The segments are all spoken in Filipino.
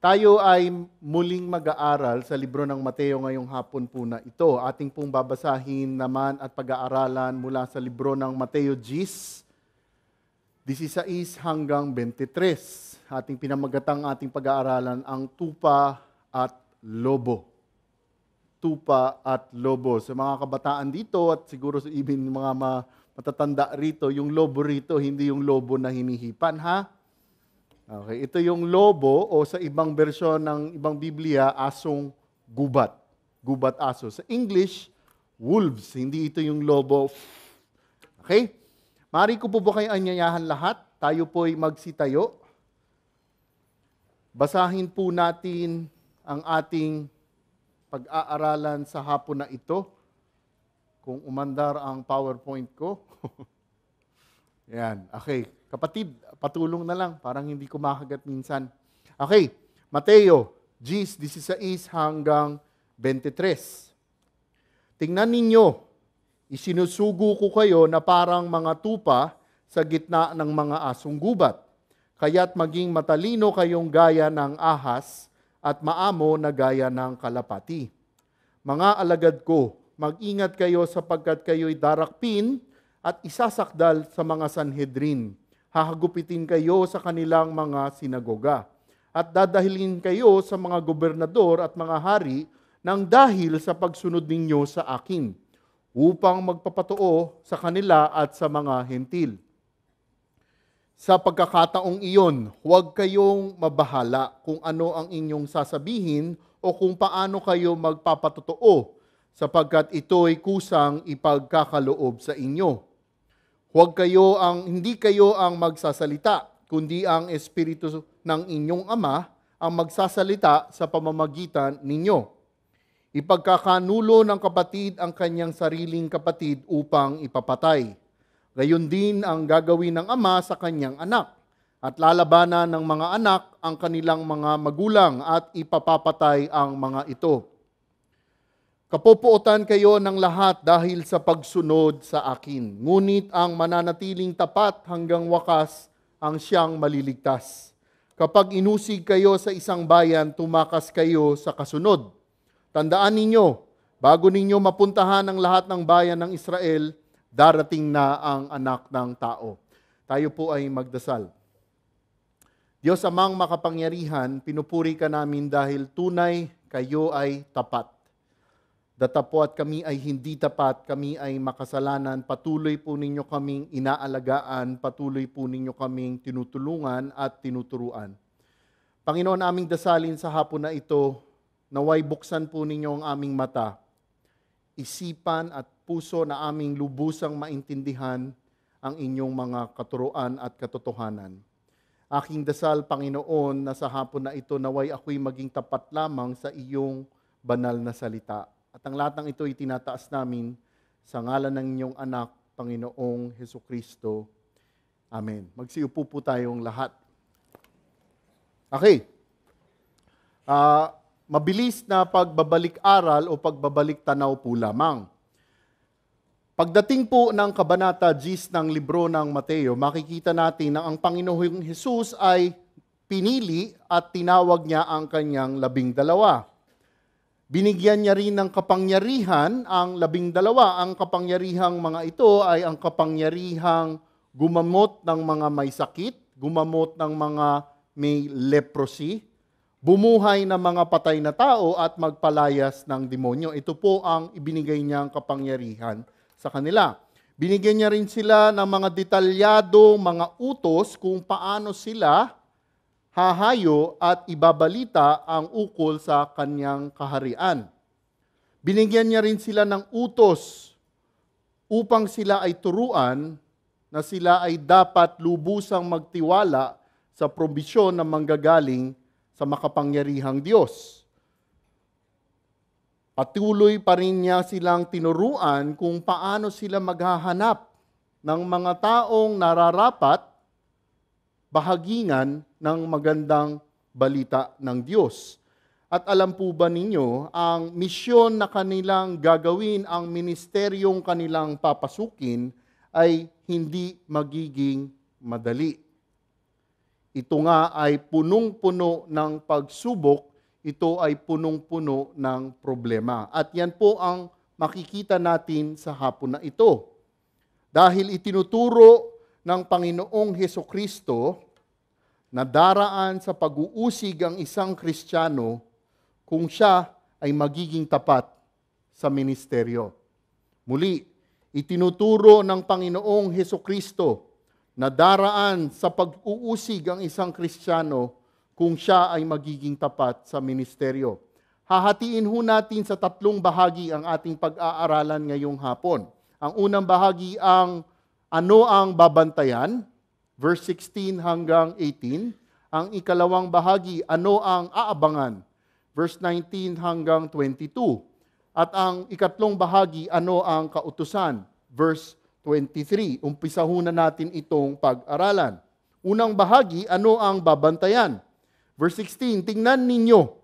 Tayo ay muling mag-aaral sa libro ng Mateo ngayong hapon po na ito. Ating pong babasahin naman at pag-aaralan mula sa libro ng Mateo 16 hanggang 23. Ating pinamagatang ating pag-aaralan ang tupa at lobo. Tupa at lobo. Sa mga kabataan dito at siguro sa even mga matatanda rito, yung lobo rito, hindi yung lobo na hinihipan, ha? Okay, ito yung lobo o sa ibang bersyon ng ibang Biblia, asong gubat. Gubat aso. Sa English, wolves. Hindi ito yung lobo. Okay? Maaari ko po ba kayo anyayahan lahat? Tayo po'y magsitayo. Basahin po natin ang ating pag-aaralan sa hapon na ito. Kung umandar ang PowerPoint ko. Yan. Okay. Kapatid, patulong na lang. Parang hindi ko makagat minsan. Okay. Mateo 16 hanggang 23. Tingnan ninyo, isinusugo ko kayo na parang mga tupa sa gitna ng mga asong gubat. Kaya't maging matalino kayong gaya ng ahas at maamo na gaya ng kalapati. Mga alagad ko, mag-ingat kayo sapagkat kayo'y darakpin at isasakdal sa mga Sanhedrin. Hahagupitin kayo sa kanilang mga sinagoga. At dadahilin kayo sa mga gobernador at mga hari ng dahil sa pagsunod ninyo sa akin, upang magpapatoo sa kanila at sa mga hentil. Sa pagkakataong iyon, huwag kayong mabahala kung ano ang inyong sasabihin o kung paano kayo magpapatotoo, sapagkat ito'y kusang ipagkakaloob sa inyo. Hindi kayo ang magsasalita, kundi ang Espiritu ng inyong Ama ang magsasalita sa pamamagitan ninyo. Ipagkakanulo ng kapatid ang kanyang sariling kapatid upang ipapatay. Gayon din ang gagawin ng ama sa kanyang anak, at lalabanan ng mga anak ang kanilang mga magulang at ipapapatay ang mga ito. Kapopuotan kayo ng lahat dahil sa pagsunod sa akin. Ngunit ang mananatiling tapat hanggang wakas ang siyang maliligtas. Kapag inusig kayo sa isang bayan, tumakas kayo sa kasunod. Tandaan ninyo, bago ninyo mapuntahan ang lahat ng bayan ng Israel, darating na ang anak ng tao. Tayo po ay magdasal. Diyos amang makapangyarihan, pinupuri ka namin dahil tunay kayo ay tapat. Datapwat kami ay hindi tapat, kami ay makasalanan, patuloy po ninyo kaming inaalagaan, patuloy po ninyo kaming tinutulungan at tinuturuan. Panginoon, aming dasalin sa hapon na ito, naway buksan po ninyo ang aming mata, isipan at puso na aming lubusang maintindihan ang inyong mga katuruan at katotohanan. Aking dasal, Panginoon, na sa hapon na ito, naway ako'y maging tapat lamang sa iyong banal na salita. At ang lahat ng ito ay tinataas namin sa ngalan ng inyong anak, Panginoong Hesukristo. Amen. Magsiupo po tayong lahat. Okay. Mabilis na pagbabalik-aral o pagbabalik-tanaw po lamang. Pagdating po ng Kabanata 10 ng libro ng Mateo, makikita natin na ang Panginoong Hesus ay pinili at tinawag niya ang kanyang 12. Binigyan niya rin ng kapangyarihan ang 12. Ang kapangyarihang mga ito ay ang kapangyarihang gumamot ng mga may sakit, gumamot ng mga may leprosy, bumuhay ng mga patay na tao at magpalayas ng demonyo. Ito po ang ibinigay niyang kapangyarihan sa kanila. Binigyan niya rin sila ng mga detalyado, mga utos kung paano sila hahayo at ibabalita ang ukol sa kanyang kaharian. Binigyan niya rin sila ng utos upang sila ay turuan na sila ay dapat lubusang magtiwala sa probisyon na manggagaling sa makapangyarihang Diyos. Patuloy pa rin niya silang tinuruan kung paano sila maghahanap ng mga taong nararapat bahagingan ng magandang balita ng Diyos. At alam po ba ninyo, ang misyon na kanilang gagawin, ang ministeryong kanilang papasukin, ay hindi magiging madali. ito nga ay punong-puno ng pagsubok, ito ay punong-puno ng problema. At yan po ang makikita natin sa hapon na ito. Dahil itinuturo ng Panginoong Hesukristo na daraan sa pag-uusig ang isang Kristiyano kung siya ay magiging tapat sa ministeryo. Muli, itinuturo ng Panginoong Hesukristo na daraan sa pag-uusig ang isang Kristiyano kung siya ay magiging tapat sa ministeryo. Hahatiin ho natin sa 3 bahagi ang ating pag-aaralan ngayong hapon. Ang unang bahagi ang ano ang babantayan, verse 16 hanggang 18. Ang ikalawang bahagi, ano ang aabangan, verse 19 hanggang 22. At ang ikatlong bahagi, ano ang kautusan, verse 23. Umpisa na natin itong pag-aralan. Unang bahagi, ano ang babantayan? Verse 16, tingnan ninyo,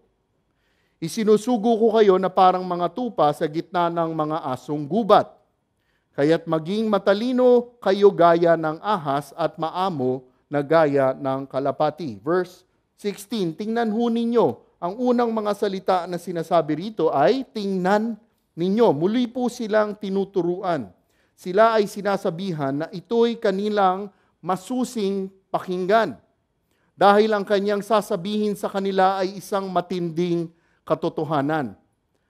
isinusugo ko kayo na parang mga tupa sa gitna ng mga asong gubat. Kaya't maging matalino kayo gaya ng ahas at maamo na gaya ng kalapati. Verse 16, tingnan ho ninyo. Ang unang mga salita na sinasabi rito ay tingnan ninyo. Muli po silang tinuturuan. Sila ay sinasabihan na ito'y kanilang masusing pakinggan. Dahil ang kanyang sasabihin sa kanila ay isang matinding katotohanan.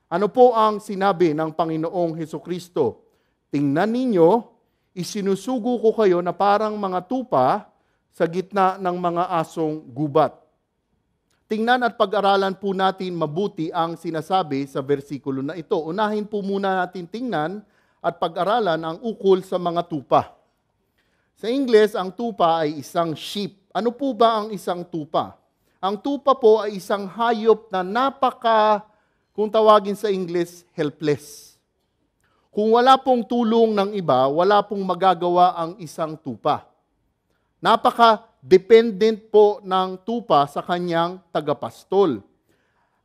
Ano po ang sinabi ng Panginoong Hesukristo? Tingnan ninyo, isinusugo ko kayo na parang mga tupa sa gitna ng mga asong gubat. Tingnan at pag-aralan po natin mabuti ang sinasabi sa versikulo na ito. Unahin po muna natin tingnan at pag-aralan ang ukol sa mga tupa. Sa Ingles, ang tupa ay isang sheep. Ano po ba ang isang tupa? Ang tupa po ay isang hayop na kung tawagin sa Ingles, helpless. Kung wala pong tulong ng iba, wala pong magagawa ang isang tupa. Napaka-dependent po ng tupa sa kanyang tagapastol.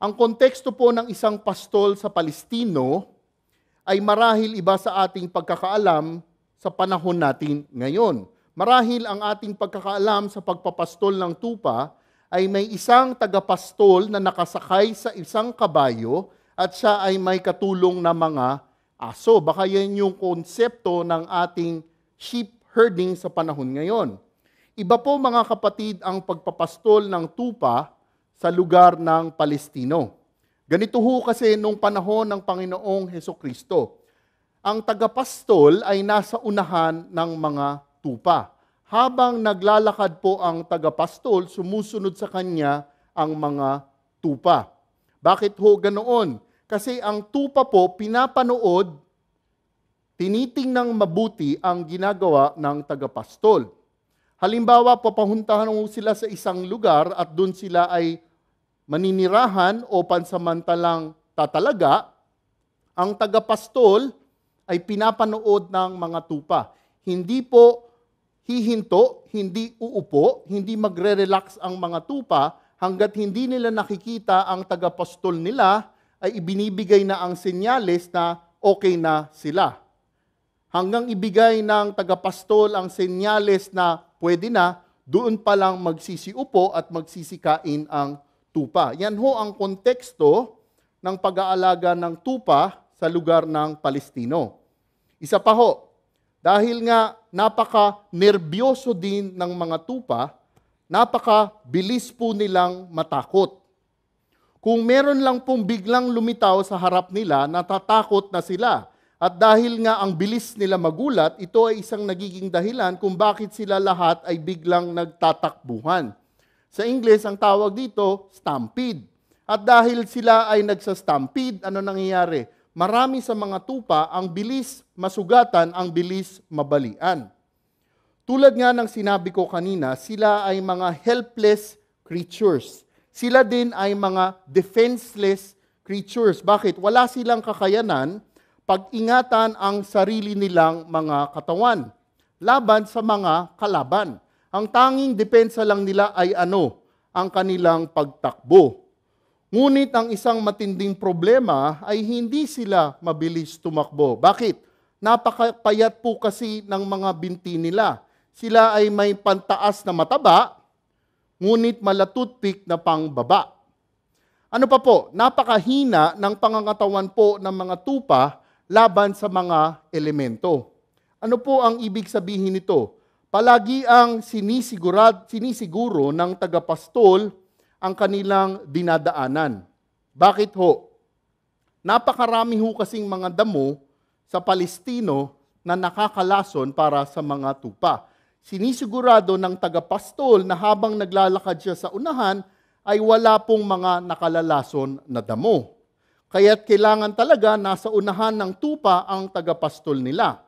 Ang konteksto po ng isang pastol sa Palestino ay marahil iba sa ating pagkakaalam sa panahon natin ngayon. Marahil ang ating pagkakaalam sa pagpapastol ng tupa ay may isang tagapastol na nakasakay sa isang kabayo at siya ay may katulong na mga aso. Baka yan yung konsepto ng ating sheep herding sa panahon ngayon. Iba po mga kapatid ang pagpapastol ng tupa sa lugar ng Palestino. Ganito ho kasi nung panahon ng Panginoong Hesukristo. Ang tagapastol ay nasa unahan ng mga tupa. Habang naglalakad po ang tagapastol, sumusunod sa kanya ang mga tupa. Bakit ho ganoon? Kasi ang tupa po pinapanood, tinitingnang mabuti ang ginagawa ng tagapastol. Halimbawa, papuntahan mo sila sa isang lugar at doon sila ay maninirahan o pansamantalang tatalaga, ang tagapastol ay pinapanood ng mga tupa. Hindi po hihinto, hindi uupo, hindi magre-relax ang mga tupa hanggat hindi nila nakikita ang tagapastol nila ay ibinibigay na ang senyales na okay na sila. Hanggang ibigay ng tagapastol ang senyales na pwede na, doon pa lang magsisiupo at magsisikain ang tupa. Yan ho ang konteksto ng pag-aalaga ng tupa sa lugar ng Palestino. Isa pa ho, dahil nga napaka-nerbyoso din ng mga tupa, napaka-bilis po nilang matakot. Kung meron lang pong biglang lumitaw sa harap nila, natatakot na sila. At dahil nga ang bilis nila magulat, ito ay isang nagiging dahilan kung bakit sila lahat ay biglang nagtatakbuhan. Sa Ingles, ang tawag dito, stampede. At dahil sila ay nagsa-stampede, ano nangyayari? Marami sa mga tupa, ang bilis masugatan, ang bilis mabalian. Tulad nga ng sinabi ko kanina, sila ay mga helpless creatures. Sila din ay mga defenseless creatures. Bakit? Wala silang kakayanan pag-ingatan ang sarili nilang mga katawan laban sa mga kalaban. Ang tanging depensa lang nila ay ang kanilang pagtakbo. Ngunit ang isang matinding problema ay hindi sila mabilis tumakbo. Bakit? Napakapayat po kasi ng mga binti nila. Sila ay may pantaas na mataba, ngunit malatutpik na pangbaba. Ano pa po? Napakahina ng pangangatawan po ng mga tupa laban sa mga elemento. Ano po ang ibig sabihin nito? Palagi ang sinisiguro ng tagapastol ang kanilang dinadaanan. Bakit ho? Napakarami ho kasing mga damo sa Palestino na nakakalason para sa mga tupa. Sinisigurado ng tagapastol na habang naglalakad siya sa unahan, ay wala pong mga nakalalason na damo. Kaya't kailangan talaga nasa unahan ng tupa ang tagapastol nila.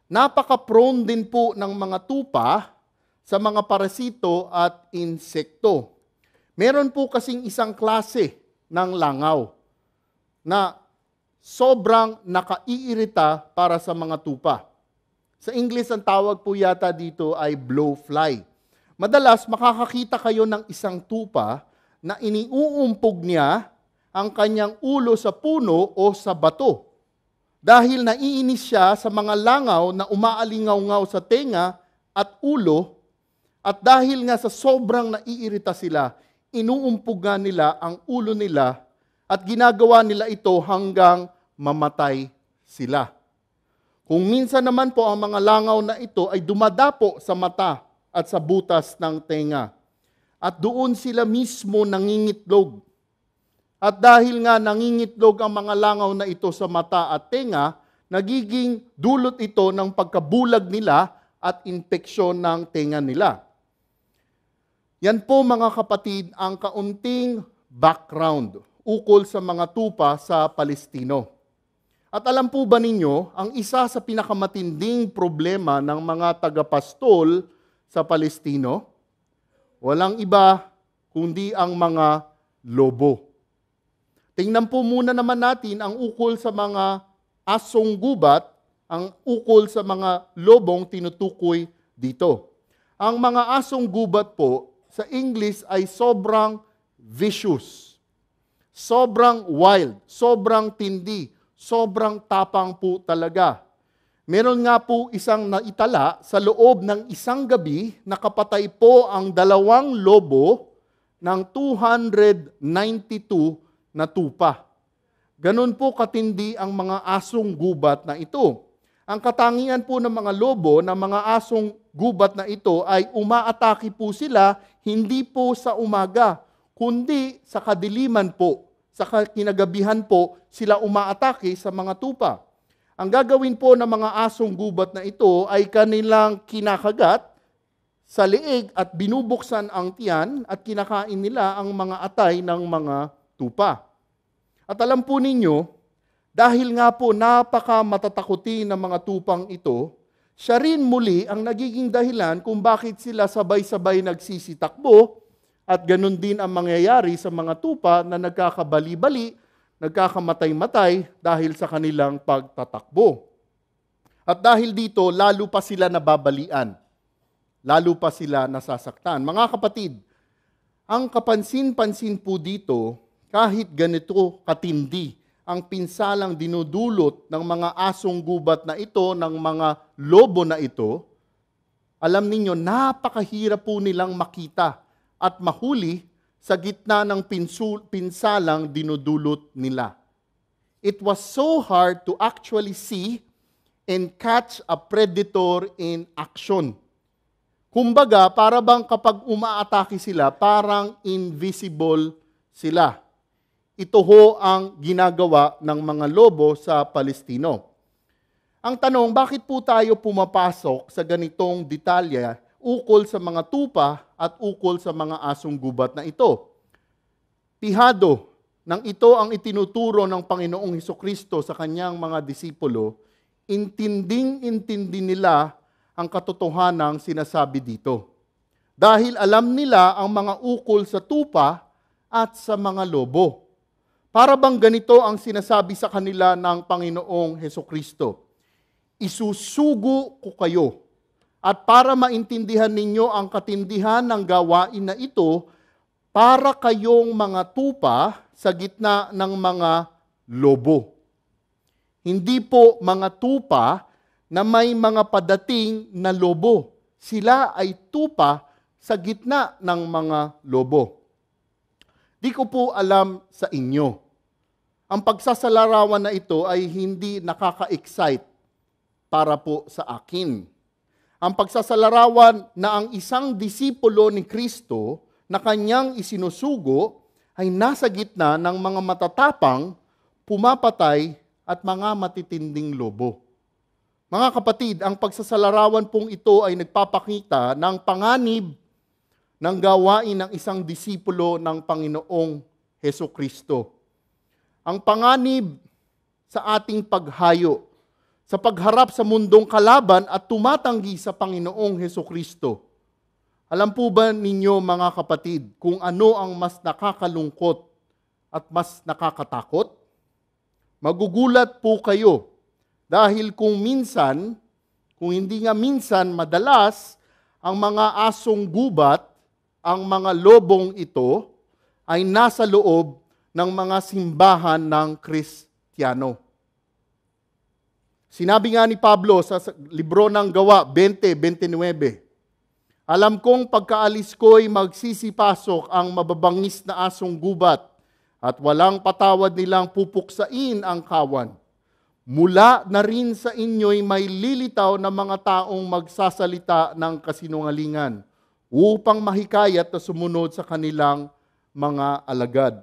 Napaka-prone din po ng mga tupa sa mga parasito at insekto. Meron po kasing isang klase ng langaw na sobrang nakaiirita para sa mga tupa. Sa English, ang tawag po yata dito ay blowfly. Madalas, makakakita kayo ng isang tupa na iniuumpog niya ang kanyang ulo sa puno o sa bato. Dahil naiinis siya sa mga langaw na umaalingaw-ngaw sa tenga at ulo, at dahil nga sa sobrang naiirita sila, inuumpugan nila ang ulo nila at ginagawa nila ito hanggang mamatay sila. Kung minsan naman po ang mga langaw na ito ay dumadapo sa mata at sa butas ng tenga. At doon sila mismo nangingitlog. At dahil nga nangingitlog ang mga langaw na ito sa mata at tenga, nagiging dulot ito ng pagkabulag nila at infeksyon ng tenga nila. Yan po mga kapatid ang kaunting background ukol sa mga tupa sa Palestino. At alam po ba ninyo, ang isa sa pinakamatinding problema ng mga tagapastol sa Palestino, walang iba kundi ang mga lobo. Tingnan po muna naman natin ang ukol sa mga asong gubat, ang ukol sa mga lobong tinutukoy dito. Ang mga asong gubat po, sa English ay sobrang vicious, sobrang wild, sobrang tindi, sobrang tapang po talaga. Meron nga po isang naitala sa loob ng isang gabi, nakapatay po ang 2 lobo ng 292 na tupa. Ganon po katindi ang mga asong gubat na ito. Ang katangian po ng mga lobo, ng mga asong gubat na ito ay umaatake po sila hindi po sa umaga, kundi sa kadiliman po, sa kinagabihan po sila umaatake sa mga tupa. Ang gagawin po ng mga asong gubat na ito ay kanilang kinakagat sa liig at binubuksan ang tiyan at kinakain nila ang mga atay ng mga tupa. At alam po ninyo, dahil nga po napaka-matatakutin ng mga tupang ito, siya rin muli ang nagiging dahilan kung bakit sila sabay-sabay nagsisitakbo at ganun din ang mangyayari sa mga tupa na nagkakabali-bali, nagkakamatay-matay dahil sa kanilang pagtatakbo. At dahil dito, lalo pa sila nababalian. Lalo pa sila nasasaktan. Mga kapatid, ang kapansin-pansin po dito, kahit ganito katindi ang pinsalang dinudulot ng mga asong gubat na ito, ng mga lobo na ito, alam ninyo, napakahirap po nilang makita at mahuli sa gitna ng pinsalang dinudulot nila. It was so hard to actually see and catch a predator in action. Kumbaga, para bang kapag umaatake sila, parang invisible sila. Ito ho ang ginagawa ng mga lobo sa Palestino. Ang tanong, bakit po tayo pumapasok sa ganitong detalye ukol sa mga tupa at ukol sa mga asong gubat na ito? Pihado nang ito ang itinuturo ng Panginoong Hesukristo sa kanyang mga disipulo, intinding-intindi nila ang katotohanang sinasabi dito. Dahil alam nila ang mga ukol sa tupa at sa mga lobo. Para bang ganito ang sinasabi sa kanila ng Panginoong Hesukristo, isusugo ko kayo. At para maintindihan ninyo ang katindihan ng gawain na ito, para kayong mga tupa sa gitna ng mga lobo. Hindi po mga tupa na may mga padating na lobo. Sila ay tupa sa gitna ng mga lobo. Di ko po alam sa inyo. Ang pagsasalarawan na ito ay hindi nakaka-excite para po sa akin. Ang pagsasalarawan na ang isang disipulo ni Kristo na kanyang isinusugo ay nasa gitna ng mga matatapang, pumapatay at mga matitinding lobo. Mga kapatid, ang pagsasalarawan pong ito ay nagpapakita ng panganib ng gawain ng isang disipulo ng Panginoong Hesukristo. Ang panganib sa ating paghayo, sa pagharap sa mundong kalaban at tumatanggi sa Panginoong Hesukristo. Alam po ba ninyo mga kapatid kung ano ang mas nakakalungkot at mas nakakatakot? Magugulat po kayo dahil kung minsan, kung hindi nga minsan, madalas, ang mga asong gubat, ang mga lobong ito, ay nasa loob ng mga simbahan ng Kristiyano. Sinabi nga ni Pablo sa libro ng Gawa 20:29, alam kong pagkaalis ko'y magsisipasok ang mababangis na asong gubat at walang patawad nilang pupuksain ang kawan. Mula na rin sa inyo'y may lilitaw na mga taong magsasalita ng kasinungalingan upang mahikayat na sumunod sa kanilang mga alagad.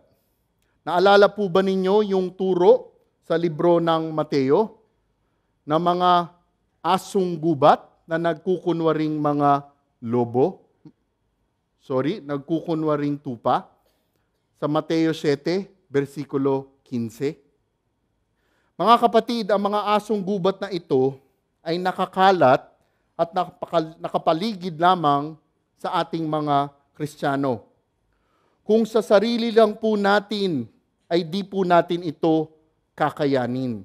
Naalala po ba ninyo yung turo sa libro ng Mateo na mga asong gubat na nagkukunwaring mga lobo? Nagkukunwaring tupa? Sa Mateo 7, versikulo 15. Mga kapatid, ang mga asong gubat na ito ay nakakalat at nakapaligid lamang sa ating mga Kristiyano. Kung sa sarili lang po natin, ay di po natin ito kakayanin.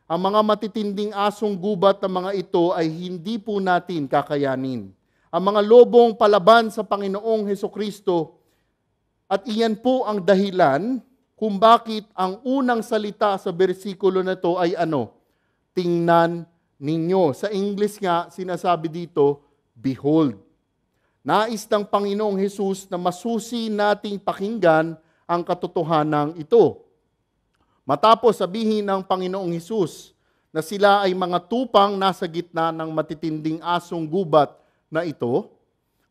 Ang mga matitinding asong gubat na mga ito ay hindi po natin kakayanin. Ang mga lobong palaban sa Panginoong Hesukristo, at iyan po ang dahilan kung bakit ang unang salita sa bersikulo na ito ay ano? Tingnan ninyo. Sa English nga, sinasabi dito, behold. Nais ng Panginoong Hesus na masusi nating pakinggan ang katotohanan ito. Matapos sabihin ng Panginoong Hesus na sila ay mga tupang nasa gitna ng matitinding asong gubat na ito,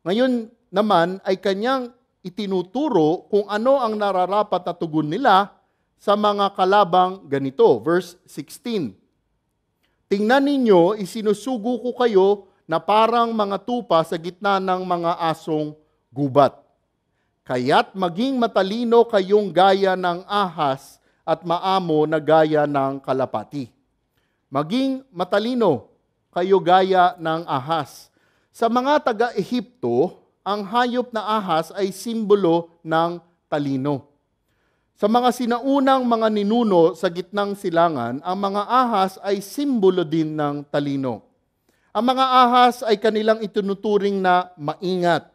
ngayon naman ay kanyang itinuturo kung ano ang nararapat na tugon nila sa mga kalabang ganito. Verse 16. Tingnan ninyo, isinusugo ko kayo na parang mga tupa sa gitna ng mga asong gubat. Kaya't maging matalino kayong gaya ng ahas at maamo na gaya ng kalapati. Maging matalino kayo gaya ng ahas. Sa mga taga-Ehipto, ang hayop na ahas ay simbolo ng talino. Sa mga sinaunang mga ninuno sa gitnang silangan, ang mga ahas ay simbolo din ng talino. Ang mga ahas ay kanilang itinuturing na maingat,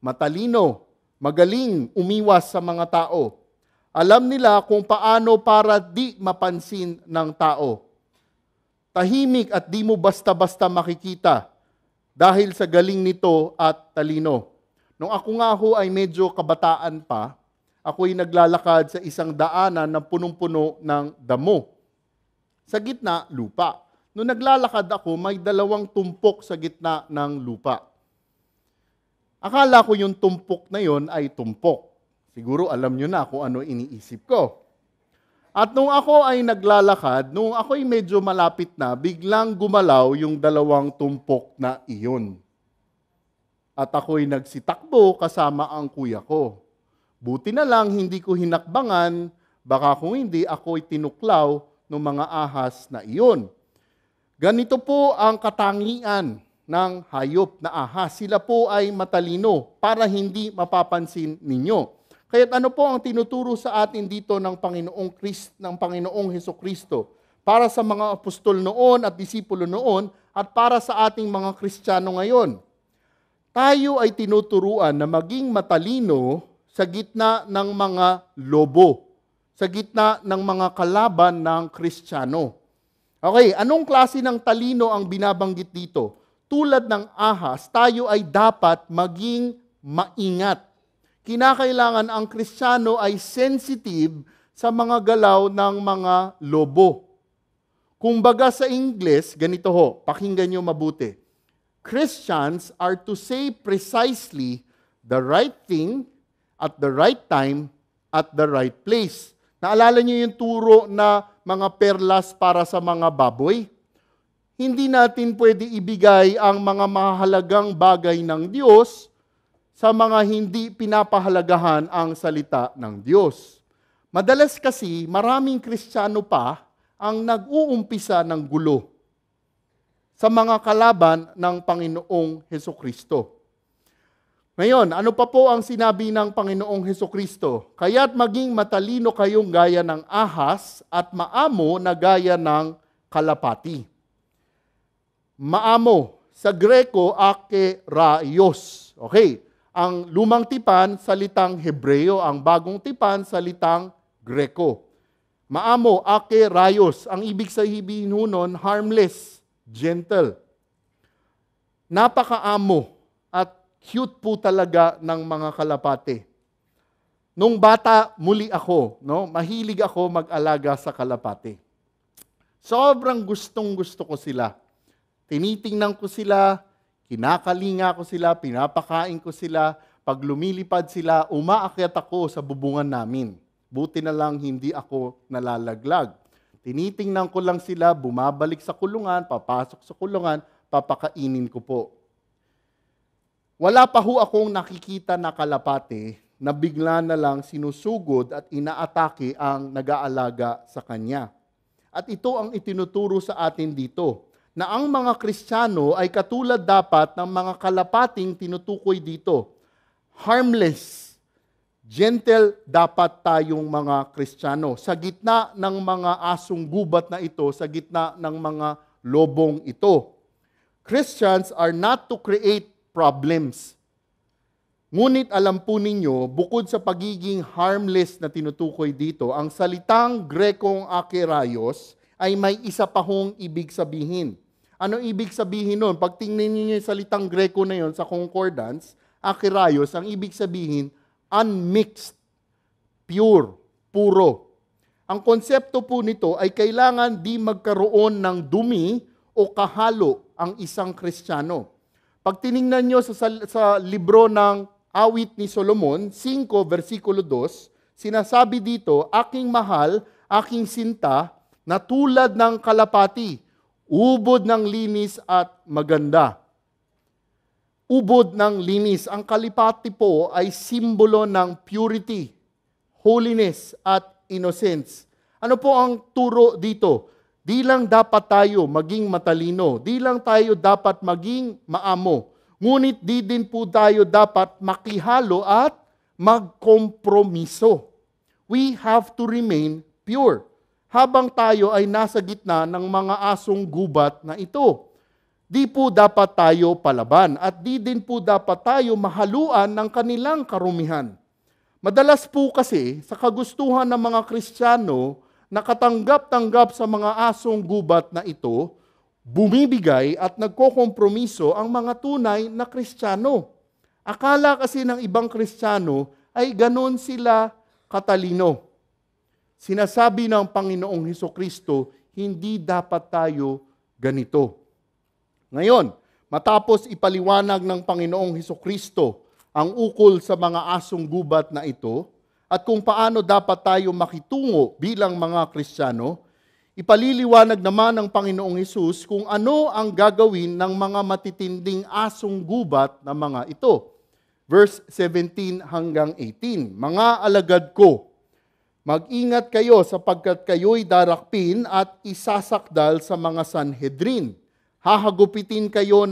matalino, magaling, umiwas sa mga tao. Alam nila kung paano para di mapansin ng tao. Tahimik at di mo basta-basta makikita dahil sa galing nito at talino. Nung ako nga ho ay medyo kabataan pa, ako'y naglalakad sa isang daanan na punong-puno ng damo. Sa gitna, lupa. Nung naglalakad ako, may dalawang tumpok sa gitna ng lupa. Akala ko yung tumpok na yon ay tumpok. Siguro alam nyo na kung ano iniisip ko. At nung ako ay naglalakad, nung ako'y medyo malapit na, biglang gumalaw yung dalawang tumpok na iyon. At ako'y nagsitakbo kasama ang kuya ko. Buti na lang hindi ko hinakbangan, baka kung hindi ako'y tinuklaw ng mga ahas na iyon. Ganito po ang katangian ng hayop na ahas. Sila po ay matalino para hindi mapapansin ninyo. Kaya't ano po ang tinuturo sa atin dito ng Panginoong Hesukristo para sa mga apostol noon at disipulo noon at para sa ating mga Kristiyano ngayon? Tayo ay tinuturuan na maging matalino sa gitna ng mga lobo, sa gitna ng mga kalaban ng Kristiyano. Okay, anong klase ng talino ang binabanggit dito? Tulad ng ahas, tayo ay dapat maging maingat. Kinakailangan ang Kristiyano ay sensitive sa mga galaw ng mga lobo. Kumbaga sa English, ganito ho, pakinggan nyo mabuti. Christians are to say precisely the right thing at the right time at the right place. Naalala nyo yung turo na mga perlas para sa mga baboy? Hindi natin pwede ibigay ang mga mahalagang bagay ng Diyos sa mga hindi pinapahalagahan ang salita ng Diyos. Madalas kasi, maraming Kristiyano pa ang nag-uumpisa ng gulo sa mga kalaban ng Panginoong Hesukristo. Ngayon, ano pa po ang sinabi ng Panginoong Hesukristo? Kaya't maging matalino kayong gaya ng ahas at maamo na gaya ng kalapati. Maamo, sa Greko, akeraios. Okay, ang lumang tipan, salitang Hebreo. Ang bagong tipan, salitang Greko. Maamo, akeraios. Ang ibig sabihin nun, harmless, gentle. Napakaamo at cute po talaga ng mga kalapate. Nung bata, muli ako, mahilig ako mag-alaga sa kalapate. Sobrang gustong-gusto ko sila. Tinitingnan ko sila, kinakalinga ko sila, pinapakain ko sila. Pag lumilipad sila, umaakyat ako sa bubungan namin. Buti na lang hindi ako nalalaglag. Tinitingnan ko lang sila, bumabalik sa kulungan, papasok sa kulungan, papakainin ko po. Wala pa ho akong nakikita na kalapate na bigla na lang sinusugod at inaatake ang nag-aalaga sa kanya. At ito ang itinuturo sa atin dito, na ang mga Kristiyano ay katulad dapat ng mga kalapating tinutukoy dito. Harmless, gentle dapat tayong mga Kristiyano. Sa gitna ng mga asong gubat na ito, sa gitna ng mga lobong ito. Christians are not to create problems. Ngunit alam po ninyo, bukod sa pagiging harmless na tinutukoy dito, ang salitang Grekong akeraios ay may isa pa hong ibig sabihin. Ano ibig sabihin nun? Pag tingnan niyo yung salitang Greko na yon sa concordance, akeraios, ang ibig sabihin, unmixed, pure, puro. Ang konsepto po nito ay kailangan di magkaroon ng dumi o kahalo ang isang Kristiyano. Pag tiningnan nyo sa libro ng awit ni Solomon, 5 versikulo 2, sinasabi dito, aking mahal, aking sinta, na tulad ng kalapati, ubod ng linis at maganda. Ubod ng linis. Ang kalapati po ay simbolo ng purity, holiness at innocence. Ano po ang turo dito? Di lang dapat tayo maging matalino, di lang tayo dapat maging maamo, ngunit di din po tayo dapat makihalo at magkompromiso. We have to remain pure habang tayo ay nasa gitna ng mga asong gubat na ito. Di po dapat tayo palaban at di din po dapat tayo mahaluan ng kanilang karumihan. Madalas po kasi sa kagustuhan ng mga Kristiyano, nakatanggap-tanggap sa mga asong gubat na ito, bumibigay at nagkokompromiso ang mga tunay na Kristiyano. Akala kasi ng ibang Kristiyano ay ganon sila katalino. Sinasabi ng Panginoong Hesukristo, hindi dapat tayo ganito. Ngayon, matapos ipaliwanag ng Panginoong Hesukristo ang ukol sa mga asong gubat na ito, at kung paano dapat tayo makitungo bilang mga Kristiyano, ipaliliwanag naman ng Panginoong Hesus kung ano ang gagawin ng mga matitinding asong gubat na mga ito. Verse 17 hanggang 18, mga alagad ko, mag-ingat kayo sapagkat kayo'y darakpin at isasakdal sa mga Sanhedrin. Hahagupitin kayo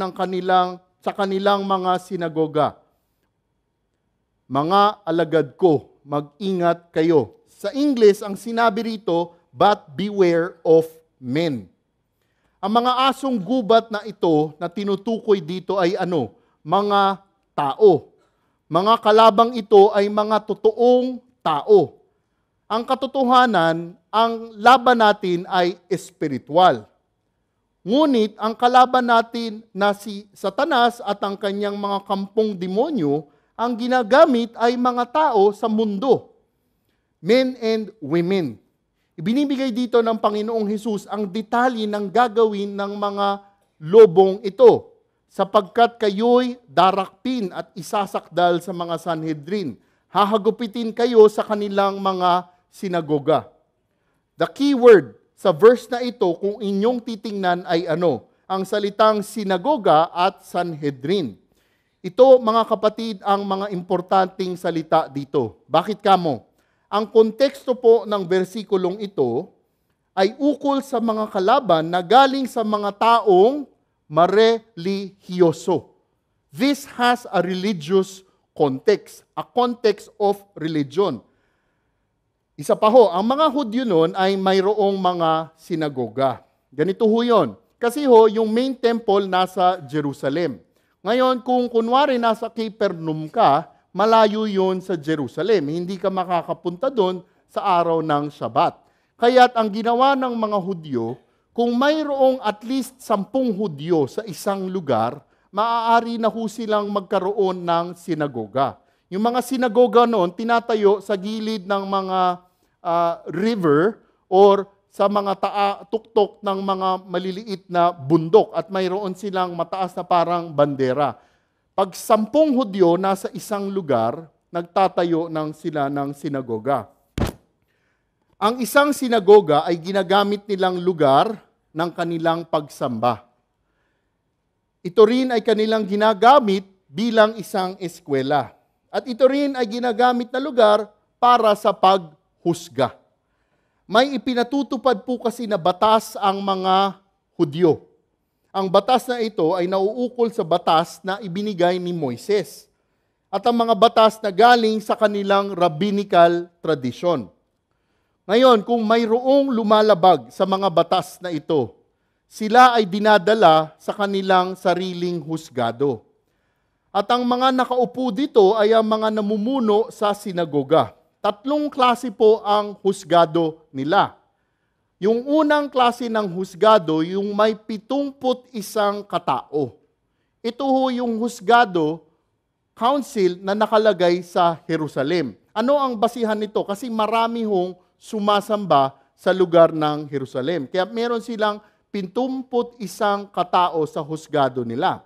sa kanilang mga sinagoga. Mga alagad ko, mag-ingat kayo. Sa English, ang sinabi rito, but beware of men. Ang mga asong gubat na ito na tinutukoy dito ay ano? Mga tao. Mga kalabang ito ay mga totoong tao. Ang katotohanan, ang laban natin ay espiritual. Ngunit ang kalaban natin na si Satanas at ang kanyang mga kampong demonyo Ang ginagamit ay mga tao sa mundo, men and women. Ibinibigay dito ng Panginoong Hesus ang detalye ng gagawin ng mga lobong ito, sapagkat kayo'y darakpin at isasakdal sa mga Sanhedrin. Hahagupitin kayo sa kanilang mga sinagoga. The key word sa verse na ito, kung inyong titingnan ay ano? Ang salitang sinagoga at Sanhedrin. Ito, mga kapatid, ang mga importanteng salita dito. Bakit kamo? Ang konteksto po ng versikulong ito ay ukol sa mga kalaban na galing sa mga taong marelihiyoso. This has a religious context, a context of religion. Isa pa ho, ang mga Hudyo noon ay mayroong mga sinagoga. Ganito ho yun. Kasi ho, yung main temple nasa Jerusalem. Ngayon, kung kunwari nasa Capernaum ka, malayo yun sa Jerusalem. Hindi ka makakapunta doon sa araw ng Sabat. Kaya't ang ginawa ng mga Hudyo, kung mayroong at least 10 Hudyo sa isang lugar, maaari na ho silang magkaroon ng sinagoga. Yung mga sinagoga noon, tinatayo sa gilid ng mga river or sa mga tuktok ng mga maliliit na bundok at mayroon silang mataas na parang bandera. Pag 10 Hudyo nasa isang lugar, nagtatayo sila ng sinagoga. Ang isang sinagoga ay ginagamit nilang lugar ng kanilang pagsamba. Ito rin ay kanilang ginagamit bilang isang eskwela. At ito rin ay ginagamit na lugar para sa paghusga. May ipinatutupad po kasi na batas ang mga Hudyo. Ang batas na ito ay nauukol sa batas na ibinigay ni Moises at ang mga batas na galing sa kanilang rabbinical tradisyon. Ngayon, kung mayroong lumalabag sa mga batas na ito, sila ay dinadala sa kanilang sariling husgado. At ang mga nakaupo dito ay ang mga namumuno sa sinagoga. 3 klase po ang husgado nila. Yung unang klase ng husgado, yung may 71 katao. Ito ho yung husgado, council na nakalagay sa Jerusalem. Ano ang basihan nito? Kasi marami hong sumasamba sa lugar ng Jerusalem. Kaya meron silang 71 katao sa husgado nila.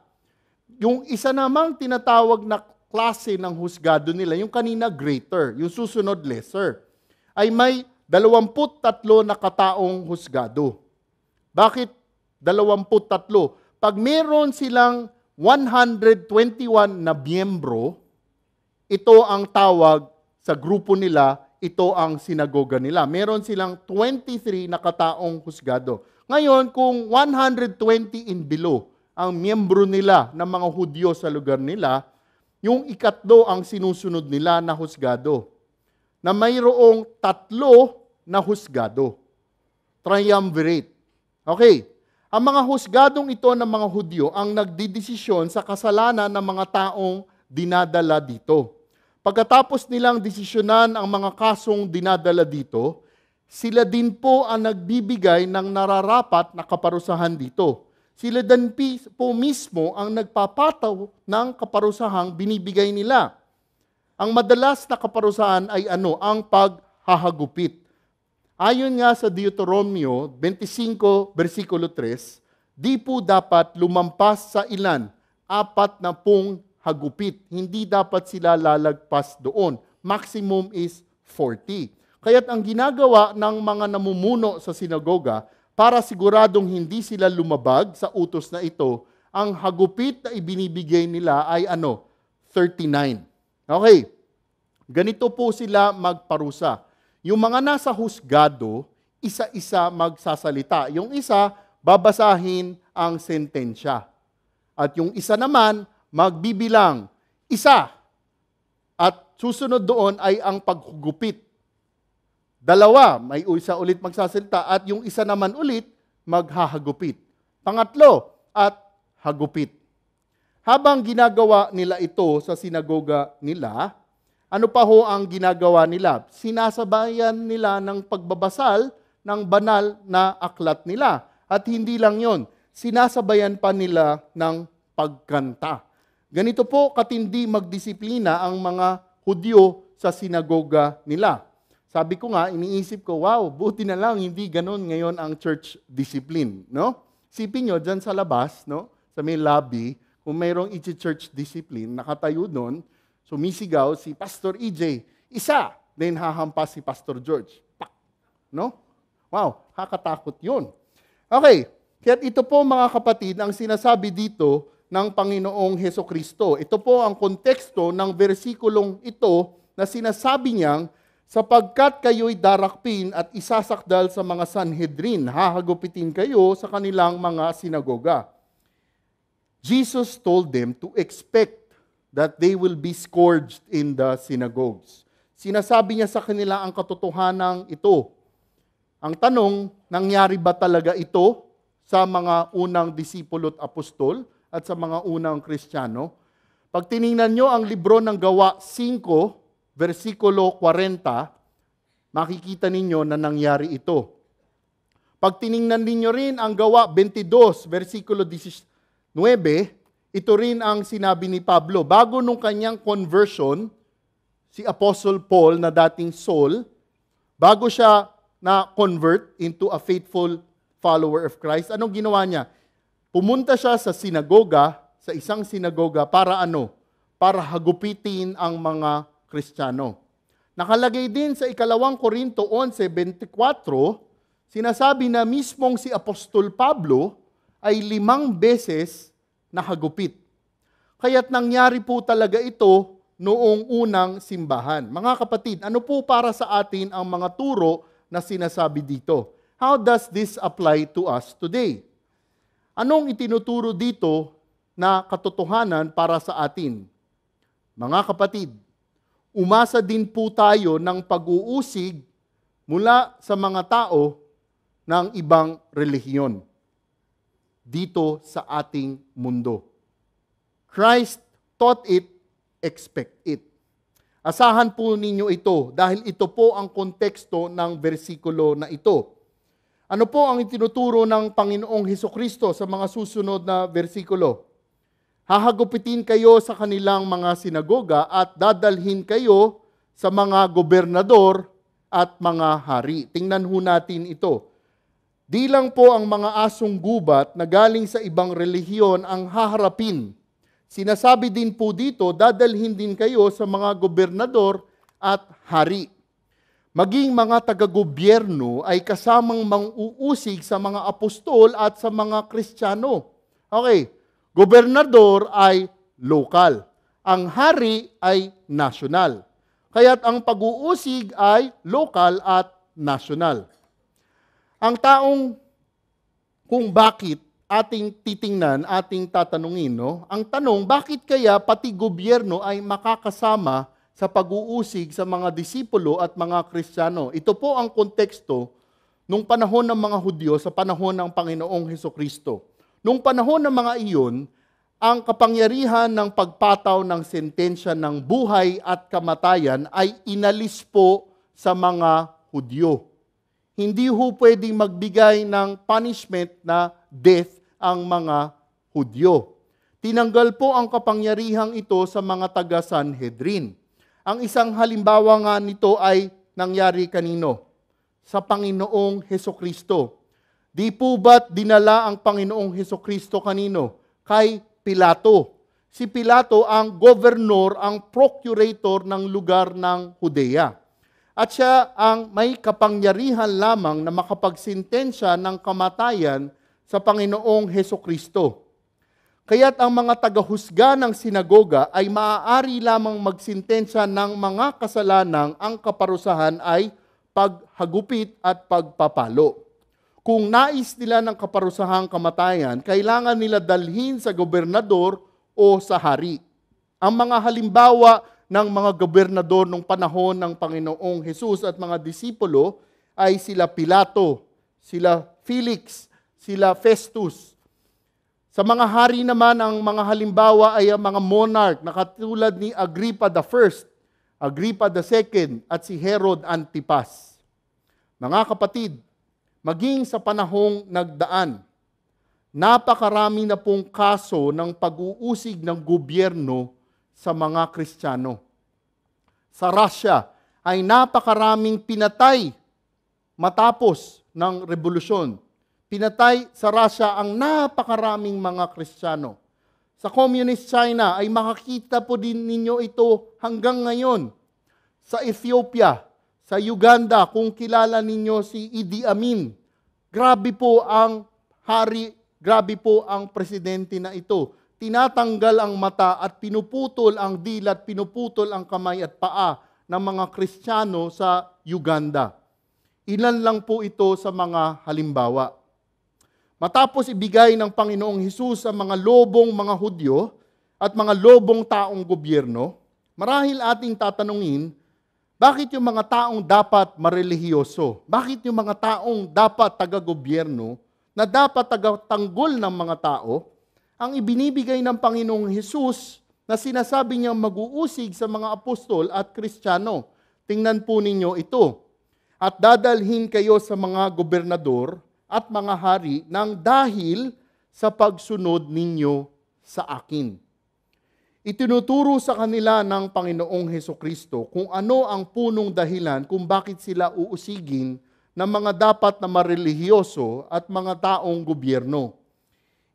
Yung isa namang tinatawag na klase ng husgado nila, yung kanina greater, yung susunod lesser, ay may 23 na kataong husgado. Bakit 23? Pag meron silang 121 na miyembro, ito ang tawag sa grupo nila, ito ang sinagoga nila. Meron silang 23 na kataong husgado. Ngayon, kung 120 in below ang miyembro nila ng mga Hudyo sa lugar nila, yung ikatlo ang sinusunod nila na husgado, na mayroong 3 na husgado. Triumvirate. Okay. Ang mga husgadong ito ng mga Hudyo ang nagdidesisyon sa kasalanan ng mga taong dinadala dito. Pagkatapos nilang desisyonan ang mga kasong dinadala dito, sila din po ang nagbibigay ng nararapat na kaparusahan dito. Sila din po mismo ang nagpapataw ng kaparusahang binibigay nila. Ang madalas na kaparusahan ay ano? Ang paghahagupit. Ayon nga sa Deuteronomio 25, versikulo 3, di po dapat lumampas sa ilan, 40 hagupit. Hindi dapat sila lalagpas doon. Maximum is 40. Kaya't ang ginagawa ng mga namumuno sa sinagoga, para siguradong hindi sila lumabag sa utos na ito, ang hagupit na ibinibigay nila ay 39. Okay. Ganito po sila magparusa. Yung mga nasa husgado, isa-isa magsasalita. Yung isa, babasahin ang sentensya. At yung isa naman, magbibilang. Isa. At susunod doon ay ang paghugupit. 2, may isa ulit magsasalita at yung isa naman ulit maghahagupit. 3, at hagupit. Habang ginagawa nila ito sa sinagoga nila, ano pa ho ang ginagawa nila? Sinasabayan nila ng pagbabasal ng banal na aklat nila. At hindi lang yon, sinasabayan pa nila ng pagkanta. Ganito po katindi magdisiplina ang mga Hudyo sa sinagoga nila. Sabi ko nga, iniisip ko, wow, buti na lang, hindi ganun ngayon ang church discipline. No? Sipin nyo, dyan sa labas, no? Sa may lobby, kung mayroong church discipline, nakatayo doon, sumisigaw si Pastor EJ, isa, then hahampas si Pastor George. Pak! No? Wow, kakatakot yun. Okay, kaya ito po mga kapatid, ang sinasabi dito ng Panginoong Hesukristo. Ito po ang konteksto ng versikulong ito na sinasabi niyang, sapagkat kayo'y darakpin at isasakdal sa mga Sanhedrin, hahagupitin kayo sa kanilang mga sinagoga. Jesus told them to expect that they will be scourged in the synagogues. Sinasabi niya sa kanila ang katotohanan ito. Ang tanong, nangyari ba talaga ito sa mga unang disipulo at apostol at sa mga unang Kristiyano? Pag tiningnan nyo ang libro ng Gawa 5, versikulo 40, makikita ninyo na nangyari ito. Pag tiningnan ninyo rin ang Gawa 22, versikulo 19, ito rin ang sinabi ni Pablo. Bago nung kanyang conversion, si Apostle Paul na dating Saul, bago siya na-convert into a faithful follower of Christ, anong ginawa niya? Pumunta siya sa sinagoga, sa isang sinagoga, para ano? Para hagupitin ang mga Kristiyano. Nakalagay din sa 2 Korinto 11:24, sinasabi na mismong si Apostol Pablo ay 5 beses nahagupit. Kaya't nangyari po talaga ito noong unang simbahan. Mga kapatid, ano po para sa atin ang mga turo na sinasabi dito? How does this apply to us today? Anong itinuturo dito na katotohanan para sa atin? Mga kapatid, umasa din po tayo ng pag-uusig mula sa mga tao ng ibang relihiyon dito sa ating mundo. Christ taught it, expect it. Asahan po ninyo ito dahil ito po ang konteksto ng versikulo na ito. Ano po ang itinuturo ng Panginoong Hesukristo sa mga susunod na versikulo? Hahagupitin kayo sa kanilang mga sinagoga at dadalhin kayo sa mga gobernador at mga hari. Tingnan ho natin ito. Di lang po ang mga asong gubat na galing sa ibang relihiyon ang haharapin. Sinasabi din po dito, dadalhin din kayo sa mga gobernador at hari. Maging mga taga-gobyerno ay kasamang mang-uusig sa mga apostol at sa mga Kristiyano. Okay, gobernador ay lokal. Ang hari ay national. Kaya't ang pag-uusig ay lokal at national. Ang taong kung bakit ating titingnan, ating tatanungin, no? Ang tanong, bakit kaya pati gobyerno ay makakasama sa pag-uusig sa mga disipulo at mga Kristiyano? Ito po ang konteksto nung panahon ng mga Hudyo sa panahon ng Panginoong Hesukristo. Nung panahon ng mga iyon, ang kapangyarihan ng pagpataw ng sentensya ng buhay at kamatayan ay inalis po sa mga Hudyo. Hindi ho pwedeng magbigay ng punishment na death ang mga Hudyo. Tinanggal po ang kapangyarihang ito sa mga taga-Sanhedrin. Ang isang halimbawa nga nito ay nangyari kanino? Sa Panginoong Hesukristo. Di po ba't dinala ang Panginoong Hesukristo kanino? Kay Pilato. Si Pilato ang governor, ang procurator ng lugar ng Judea. At siya ang may kapangyarihan lamang na makapagsintensya ng kamatayan sa Panginoong Hesukristo. Kaya't ang mga tagahusga ng sinagoga ay maaari lamang magsintensya ng mga kasalanang ang kaparusahan ay paghagupit at pagpapalo. Kung nais nila ng kaparusahang kamatayan, kailangan nila dalhin sa gobernador o sa hari. Ang mga halimbawa ng mga gobernador nung panahon ng Panginoong Hesus at mga disipulo ay sila Pilato, sila Felix, sila Festus. Sa mga hari naman, ang mga halimbawa ay ang mga monarch na katulad ni Agrippa I, Agrippa II, at si Herod Antipas. Mga kapatid, maging sa panahong nagdaan, napakarami na pong kaso ng pag-uusig ng gobyerno sa mga Kristiyano. Sa Russia ay napakaraming pinatay matapos ng revolusyon. Pinatay sa Russia ang napakaraming mga Kristiyano. Sa Communist China ay makakita po din ninyo ito hanggang ngayon. Sa Ethiopia, sa Uganda, kung kilala ninyo si Idi Amin, grabe po ang hari, grabe po ang presidente na ito. Tinatanggal ang mata at pinuputol ang dilat, pinuputol ang kamay at paa ng mga Kristiyano sa Uganda. Ilan lang po ito sa mga halimbawa. Matapos ibigay ng Panginoong Hesus sa mga lobong mga Hudyo at mga lobong taong gobyerno, marahil ating tatanungin, bakit yung mga taong dapat marelihiyoso? Bakit yung mga taong dapat taga-gobyerno, na dapat taga-tanggol ng mga tao, ang ibinibigay ng Panginoong Hesus na sinasabi niyang mag-uusig sa mga apostol at Kristiyano? Tingnan po ninyo ito. At dadalhin kayo sa mga gobernador at mga hari nang dahil sa pagsunod ninyo sa akin. Itinuturo sa kanila ng Panginoong Hesukristo kung ano ang punong dahilan kung bakit sila uusigin ng mga dapat na marelihiyoso at mga taong gobyerno.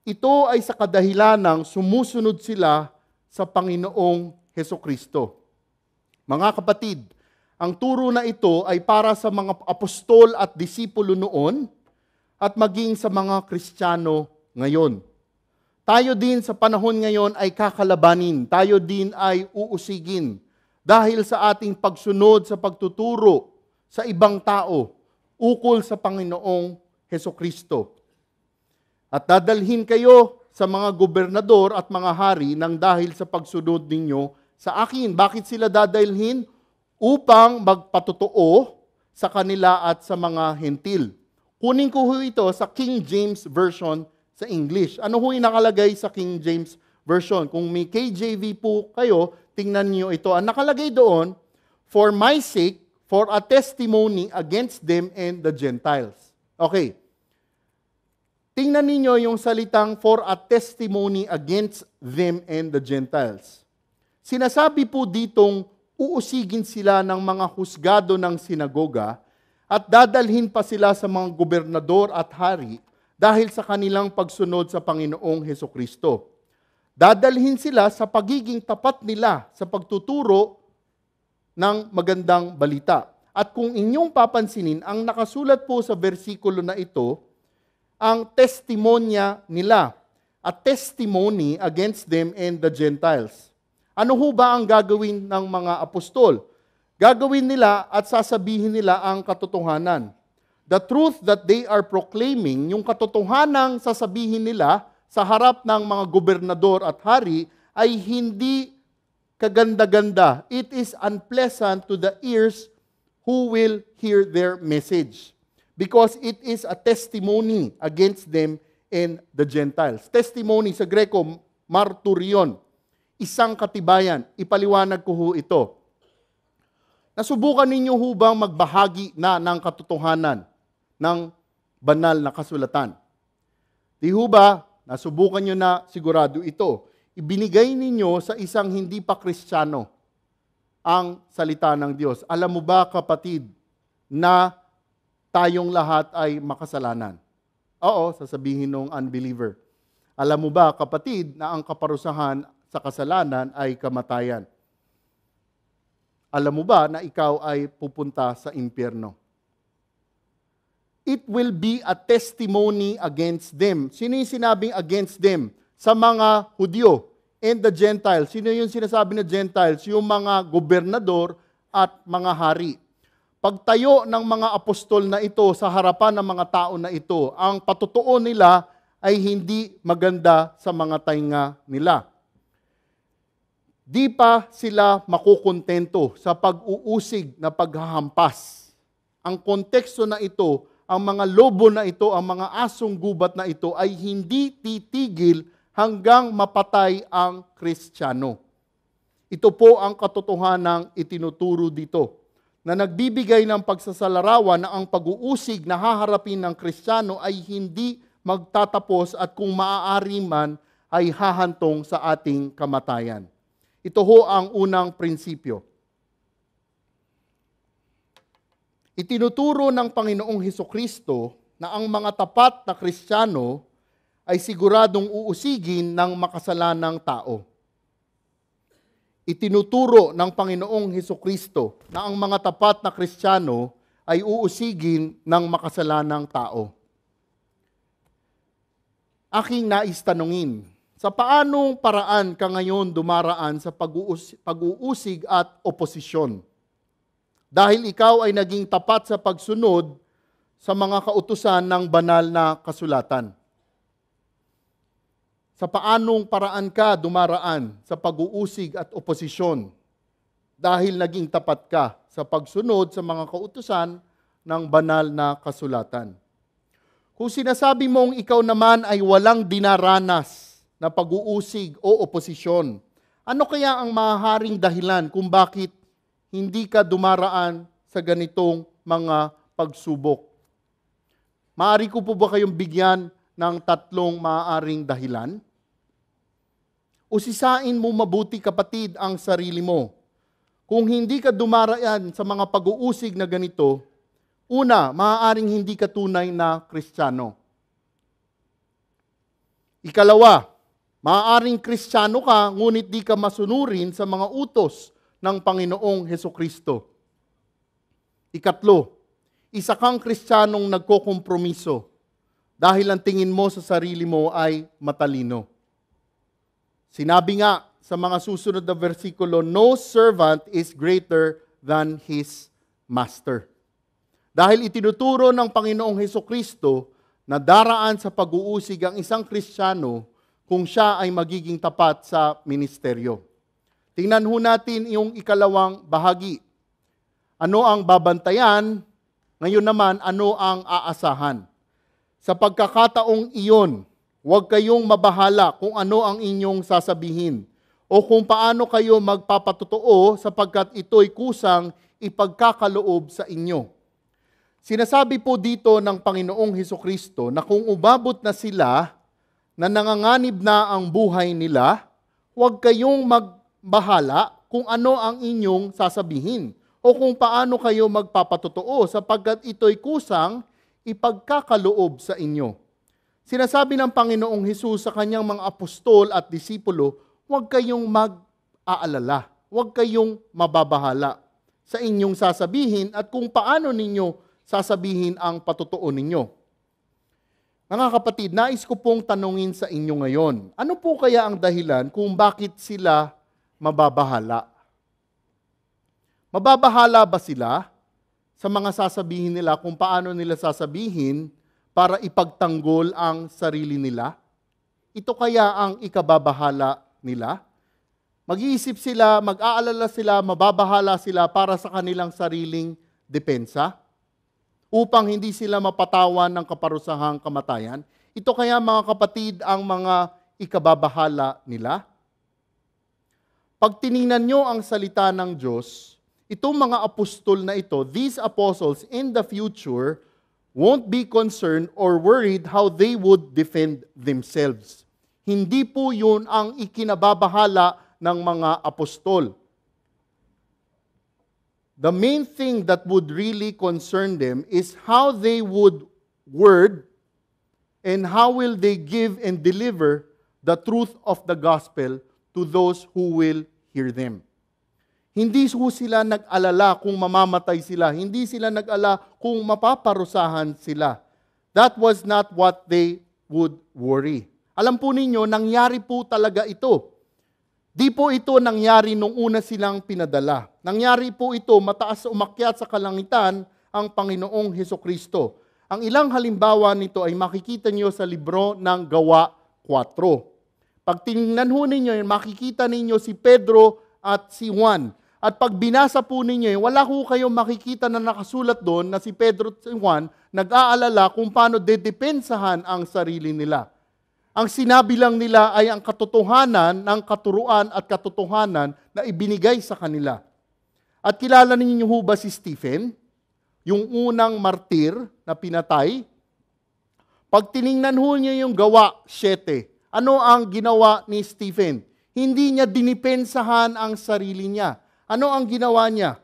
Ito ay sa kadahilanang sumusunod sila sa Panginoong Hesukristo. Mga kapatid, ang turo na ito ay para sa mga apostol at disipulo noon at maging sa mga Kristiyano ngayon. Tayo din sa panahon ngayon ay kakalabanin. Tayo din ay uusigin dahil sa ating pagsunod sa pagtuturo sa ibang tao ukol sa Panginoong Hesukristo. At dadalhin kayo sa mga gobernador at mga hari nang dahil sa pagsunod ninyo sa akin. Bakit sila dadalhin? Upang magpatotoo sa kanila at sa mga hentil. Kunin ko ito sa King James Version sa English. Ano ho yung nakalagay sa King James Version? Kung may KJV po kayo, tingnan niyo ito. Ang nakalagay doon, for my sake, for a testimony against them and the Gentiles. Okay. Tingnan ninyo yung salitang for a testimony against them and the Gentiles. Sinasabi po ditong uusigin sila ng mga husgado ng sinagoga at dadalhin pa sila sa mga gobernador at hari dahil sa kanilang pagsunod sa Panginoong Hesukristo. Dadalhin sila sa pagiging tapat nila sa pagtuturo ng magandang balita. At kung inyong papansinin, ang nakasulat po sa bersikulo na ito, ang testimonya nila, a testimony against them and the Gentiles. Ano ho ba ang gagawin ng mga apostol? Gagawin nila at sasabihin nila ang katotohanan. The truth that they are proclaiming, yung katotohanang sasabihin nila sa harap ng mga gobernador at hari ay hindi kaganda-ganda. It is unpleasant to the ears who will hear their message. Because it is a testimony against them and the Gentiles. Testimony sa Greko, marturion. Isang katibayan. Ipaliwanag ko ho ito. Nasubukan ninyo ho bang magbahagi na ng katotohanan ng banal na kasulatan? Di ho ba, nasubukan nyo na sigurado ito. Ibinigay ninyo sa isang hindi pa Kristiyano ang salita ng Diyos. Alam mo ba, kapatid, na tayong lahat ay makasalanan? Oo, sasabihin ng unbeliever. Alam mo ba, kapatid, na ang kaparusahan sa kasalanan ay kamatayan? Alam mo ba na ikaw ay pupunta sa impyerno? It will be a testimony against them. Sino yung sinabing against them? Sa mga Hudyo and the Gentiles. Sino yung sinasabi na Gentiles? Yung mga gobernador at mga hari. Pagtayo ng mga apostol na ito sa harapan ng mga tao na ito, ang patotoo nila ay hindi maganda sa mga tainga nila. Di pa sila makukontento sa pag-uusig na paghahampas. Ang konteksto na ito, ang mga lobo na ito, ang mga asong gubat na ito ay hindi titigil hanggang mapatay ang Kristiyano. Ito po ang katotohanang itinuturo dito, na nagbibigay ng pagsasalarawan na ang pag-uusig na haharapin ng Kristiyano ay hindi magtatapos at kung maaari man ay hahantong sa ating kamatayan. Ito ho ang unang prinsipyo. Itinuturo ng Panginoong Hesukristo na ang mga tapat na Kristiyano ay siguradong uusigin ng makasalanang tao. Itinuturo ng Panginoong Hesukristo na ang mga tapat na Kristiyano ay uusigin ng makasalanang tao. Aking nais tanungin, sa paanong paraan ka ngayon dumaraan sa pag-uusig at oposisyon? Dahil ikaw ay naging tapat sa pagsunod sa mga kautusan ng banal na kasulatan. Sa paanong paraan ka dumaraan sa pag-uusig at oposisyon? Dahil naging tapat ka sa pagsunod sa mga kautusan ng banal na kasulatan. Kung sinasabi mong ikaw naman ay walang dinaranas na pag-uusig o oposisyon, ano kaya ang maaaring dahilan kung bakit hindi ka dumaraan sa ganitong mga pagsubok? Maaari ko po ba kayong bigyan ng tatlong maaaring dahilan? Usisain mo mabuti, kapatid, ang sarili mo. Kung hindi ka dumaraan sa mga pag-uusig na ganito, una, maaaring hindi ka tunay na Kristiyano. Ikalawa, maaaring Kristiyano ka, ngunit di ka masunurin sa mga utos ng Panginoong Hesukristo. Ikatlo, isa kang Kristiyanong nagkokompromiso dahil ang tingin mo sa sarili mo ay matalino. Sinabi nga sa mga susunod na versikulo, no servant is greater than his master. Dahil itinuturo ng Panginoong Hesukristo na daraan sa pag-uusig ang isang Kristiyano kung siya ay magiging tapat sa ministeryo. Tingnan ho natin yung ikalawang bahagi. Ano ang babantayan? Ngayon naman, ano ang aasahan? Sa pagkakataong iyon, huwag kayong mabahala kung ano ang inyong sasabihin o kung paano kayo magpapatotoo sapagkat ito'y kusang ipagkakaloob sa inyo. Sinasabi po dito ng Panginoong Hesukristo na kung umabot na sila na nanganganib na ang buhay nila, huwag kayong magbahala kung ano ang inyong sasabihin o kung paano kayo magpapatotoo sapagkat ito'y kusang ipagkakaloob sa inyo. Sinasabi ng Panginoong Hesus sa kanyang mga apostol at disipulo, huwag kayong mag-aalala, huwag kayong mababahala sa inyong sasabihin at kung paano ninyo sasabihin ang patotoo ninyo. Mga kapatid, nais ko pong tanungin sa inyo ngayon, ano po kaya ang dahilan kung bakit sila mababahala? Mababahala ba sila sa mga sasabihin nila kung paano nila sasabihin para ipagtanggol ang sarili nila? Ito kaya ang ikababahala nila? Mag-iisip sila, mag-aalala sila, mababahala sila para sa kanilang sariling depensa upang hindi sila mapatawan ng kaparusahang kamatayan. Ito kaya mga kapatid ang mga ikababahala nila? Pag tiningnan nyo ang salita ng Diyos, itong mga apostol na ito, these apostles in the future won't be concerned or worried how they would defend themselves. Hindi po yun ang ikinababahala ng mga apostol. The main thing that would really concern them is how they would word and how will they give and deliver the truth of the gospel to those who will hear them. Hindi sila nag-alala kung mamamatay sila. Hindi sila nag-alala kung mapaparusahan sila. That was not what they would worry. Alam po ninyo, nangyari po talaga ito. Di po ito nangyari nung una silang pinadala. Nangyari po ito, mataas umakyat sa kalangitan ang Panginoong Hesukristo. Ang ilang halimbawa nito ay makikita niyo sa libro ng Gawa 4. Pag tinignan ho ninyo, makikita ninyo si Pedro at si Juan. At pag binasa po ninyo, wala ho kayong makikita na nakasulat doon na si Pedro at si Juan nag-aalala kung paano dedepensahan ang sarili nila. Ang sinabi lang nila ay ang katotohanan ng katuruan at katotohanan na ibinigay sa kanila. At kilala ninyo ho ba si Stephen? Yung unang martir na pinatay? Pag tiningnan ho niyo yung gawa 7, ano ang ginawa ni Stephen? Hindi niya dinipensahan ang sarili niya. Ano ang ginawa niya?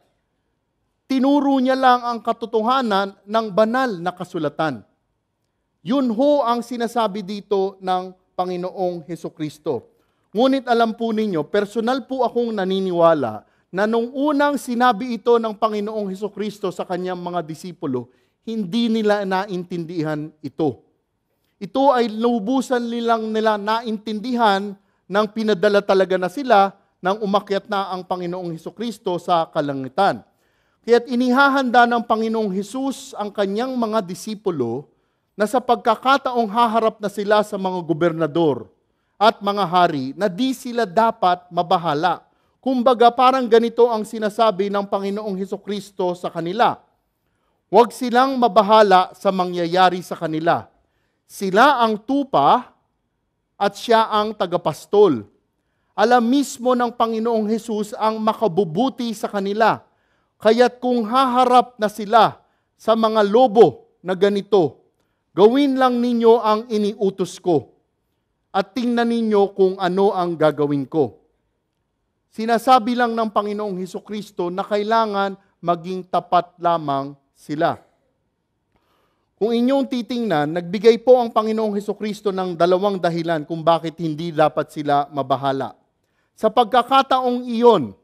Tinuro niya lang ang katotohanan ng banal na kasulatan. Yun ho ang sinasabi dito ng Panginoong Hesukristo. Ngunit alam po ninyo, personal po akong naniniwala na nung unang sinabi ito ng Panginoong Hesukristo sa kanyang mga disipulo, hindi nila naintindihan ito. Ito ay lubusan nila naintindihan nang pinadala talaga na sila nang umakyat na ang Panginoong Hesukristo sa kalangitan. Kaya't inihahanda ng Panginoong Hesus ang kanyang mga disipulo na sa pagkakataong haharap na sila sa mga gobernador at mga hari na di sila dapat mabahala. Kumbaga parang ganito ang sinasabi ng Panginoong Hesukristo sa kanila. Huwag silang mabahala sa mangyayari sa kanila. Sila ang tupa at siya ang tagapastol. Alam mismo ng Panginoong Hesus ang makabubuti sa kanila. Kaya't kung haharap na sila sa mga lobo na ganito, gawin lang ninyo ang iniutos ko at tingnan ninyo kung ano ang gagawin ko. Sinasabi lang ng Panginoong Hesukristo na kailangan maging tapat lamang sila. Kung inyong titingnan, nagbigay po ang Panginoong Hesukristo ng 2 dahilan kung bakit hindi dapat sila mabahala. Sa pagkakataong iyon,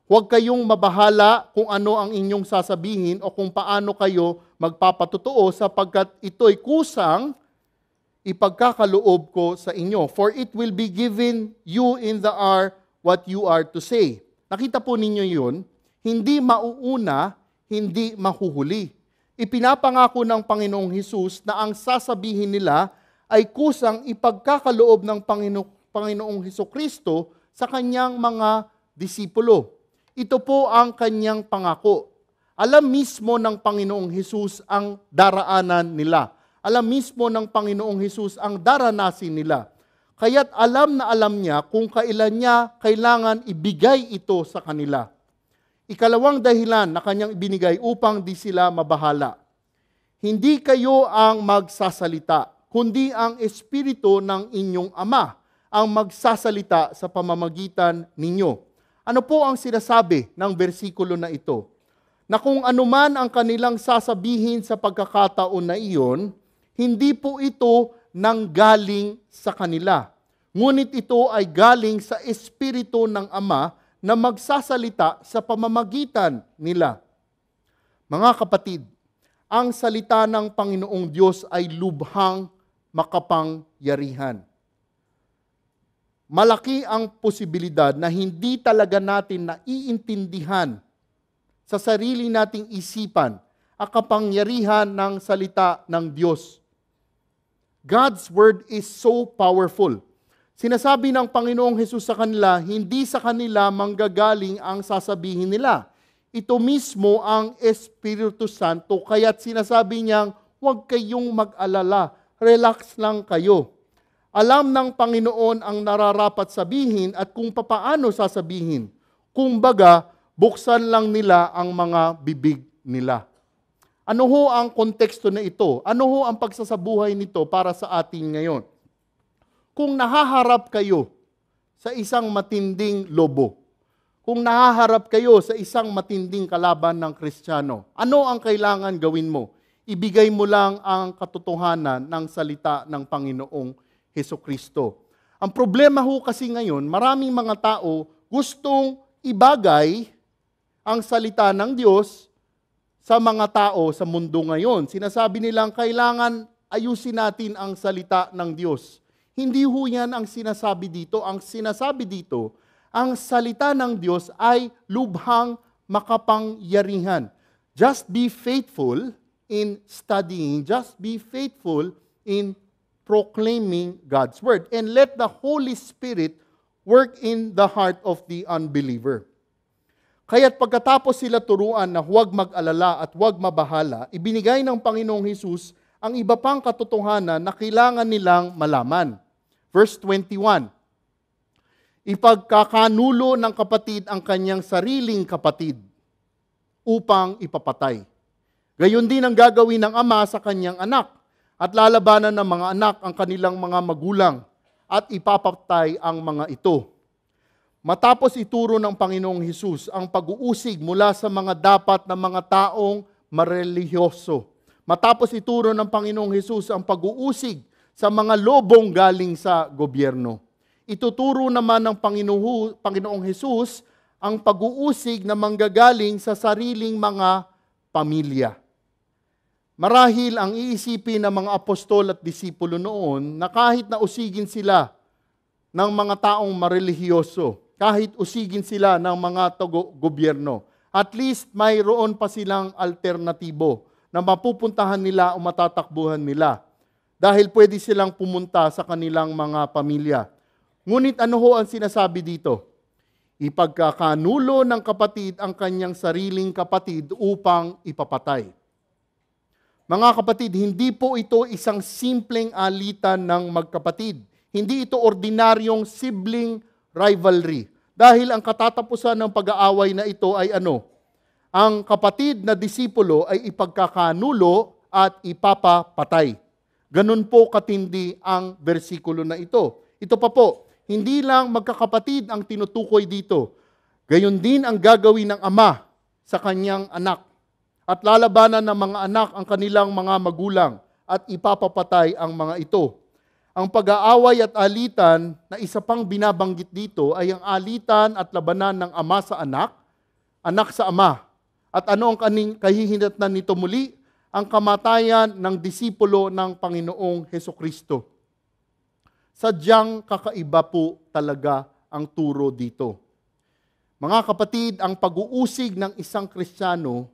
huwag kayong mabahala kung ano ang inyong sasabihin o kung paano kayo magpapatotoo sapagkat ito'y kusang ipagkakaloob ko sa inyo. For it will be given you in the hour what you are to say. Nakita po ninyo yun, hindi mauuna, hindi mahuhuli. Ipinapangako ng Panginoong Hesus na ang sasabihin nila ay kusang ipagkakaloob ng Panginoong Hesukristo sa kanyang mga disipulo. Ito po ang kanyang pangako. Alam mismo ng Panginoong Hesus ang daraanan nila. Alam mismo ng Panginoong Hesus ang daranasin nila. Kaya't alam na alam niya kung kailan niya kailangan ibigay ito sa kanila. Ikalawang dahilan na kanyang ibinigay upang di sila mabahala. Hindi kayo ang magsasalita, kundi ang Espiritu ng inyong Ama ang magsasalita sa pamamagitan ninyo. Ano po ang sinasabi ng bersikulo na ito? Na kung anuman ang kanilang sasabihin sa pagkakataon na iyon, hindi po ito nanggaling sa kanila. Ngunit ito ay galing sa Espiritu ng Ama na magsasalita sa pamamagitan nila. Mga kapatid, ang salita ng Panginoong Diyos ay lubhang makapangyarihan. Malaki ang posibilidad na hindi talaga natin naiintindihan sa sarili nating isipan ang kapangyarihan ng salita ng Diyos. God's Word is so powerful. Sinasabi ng Panginoong Hesus sa kanila, hindi sa kanila manggagaling ang sasabihin nila. Ito mismo ang Espiritu Santo, kaya't sinasabi niyang, huwag kayong mag-alala, relax lang kayo. Alam ng Panginoon ang nararapat sabihin at kung papaano sasabihin. Kumbaga, buksan lang nila ang mga bibig nila. Ano ho ang konteksto na ito? Ano ho ang pagsasabuhay nito para sa atin ngayon? Kung nahaharap kayo sa isang matinding lobo, kung nahaharap kayo sa isang matinding kalaban ng Kristiyano, ano ang kailangan gawin mo? Ibigay mo lang ang katotohanan ng salita ng Panginoong Hesukristo. Ang problema ho kasi ngayon, maraming mga tao gustong ibagay ang salita ng Diyos sa mga tao sa mundo ngayon. Sinasabi nilang kailangan ayusin natin ang salita ng Diyos. Hindi ho yan ang sinasabi dito. Ang sinasabi dito, ang salita ng Diyos ay lubhang makapangyarihan. Just be faithful in studying. Just be faithful in proclaiming God's Word. And let the Holy Spirit work in the heart of the unbeliever. Kaya't pagkatapos sila turuan na huwag mag-alala at huwag mabahala, ibinigay ng Panginoong Hesus ang iba pang katotohanan na kailangan nilang malaman. Verse 21, ipagkakanulo ng kapatid ang kanyang sariling kapatid upang ipapatay. Gayon din ang gagawin ng ama sa kanyang anak. at lalabanan ng mga anak ang kanilang mga magulang at ipapatay ang mga ito. Matapos ituro ng Panginoong Hesus ang pag-uusig mula sa mga dapat na mga taong marelihiyoso. Matapos ituro ng Panginoong Hesus ang pag-uusig sa mga lobong galing sa gobyerno. Ituturo naman ng Panginoong Hesus ang pag-uusig na manggagaling sa sariling mga pamilya. Marahil ang iisipin ng mga apostol at disipulo noon na kahit na usigin sila ng mga taong marelihiyoso, kahit usigin sila ng mga gobyerno, at least mayroon pa silang alternatibo na mapupuntahan nila o matatakbuhan nila dahil pwede silang pumunta sa kanilang mga pamilya. Ngunit ano ho ang sinasabi dito? Ipagkakanulo ng kapatid ang kanyang sariling kapatid upang ipapatay. Mga kapatid, hindi po ito isang simpleng alitan ng magkapatid. Hindi ito ordinaryong sibling rivalry. Dahil ang katatapusan ng pag-aaway na ito ay ano? Ang kapatid na disipulo ay ipagkakanulo at ipapapatay. Ganun po katindi ang bersikulo na ito. Ito pa po, hindi lang magkakapatid ang tinutukoy dito. Gayon din ang gagawin ng ama sa kanyang anak. At lalabanan ng mga anak ang kanilang mga magulang at ipapapatay ang mga ito. Ang pag-aaway at alitan na isa pang binabanggit dito ay ang alitan at labanan ng ama sa anak, anak sa ama. At ano ang kahihinatnan nito muli? Ang kamatayan ng disipulo ng Panginoong Hesukristo. Sadyang kakaiba po talaga ang turo dito. Mga kapatid, ang pag-uusig ng isang Kristiyano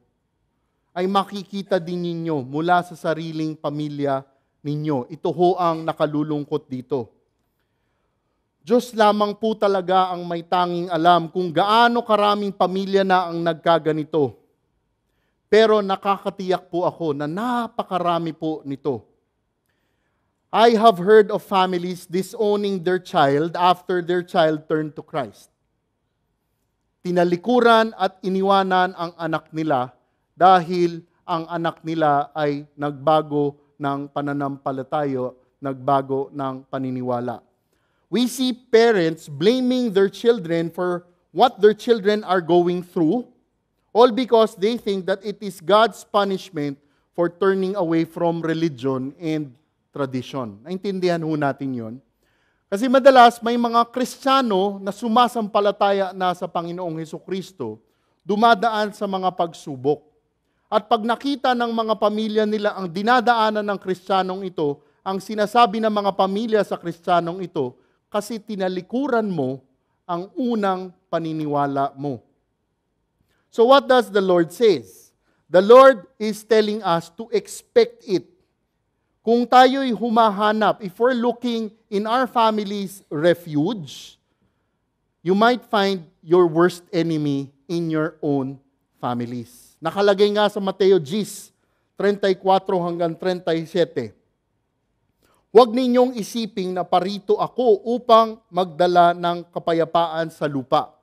ay makikita din ninyo mula sa sariling pamilya ninyo. Ito ho ang nakalulungkot dito. Diyos lamang po talaga ang may tanging alam kung gaano karaming pamilya na ang nagkaganito. Pero nakakatiyak po ako na napakarami po nito. I have heard of families disowning their child after their child turned to Christ. Tinalikuran at iniwanan ang anak nila dahil ang anak nila ay nagbago ng pananampalataya, nagbago ng paniniwala. We see parents blaming their children for what their children are going through, all because they think that it is God's punishment for turning away from religion and tradition. Naintindihan ho natin yon. Kasi madalas may mga Kristiyano na sumasampalataya na sa Panginoong Hesukristo, dumadaan sa mga pagsubok. At pag nakita ng mga pamilya nila ang dinadaanan ng Kristiyanong ito, ang sinasabi ng mga pamilya sa Kristiyanong ito, kasi tinalikuran mo ang unang paniniwala mo. So what does the Lord says? The Lord is telling us to expect it. Kung tayo'y humahanap, if we're looking in our family's refuge, you might find your worst enemy in your own families. Nakalagay nga sa Mateo 10:34 hanggang 37. Huwag ninyong isiping na parito ako upang magdala ng kapayapaan sa lupa.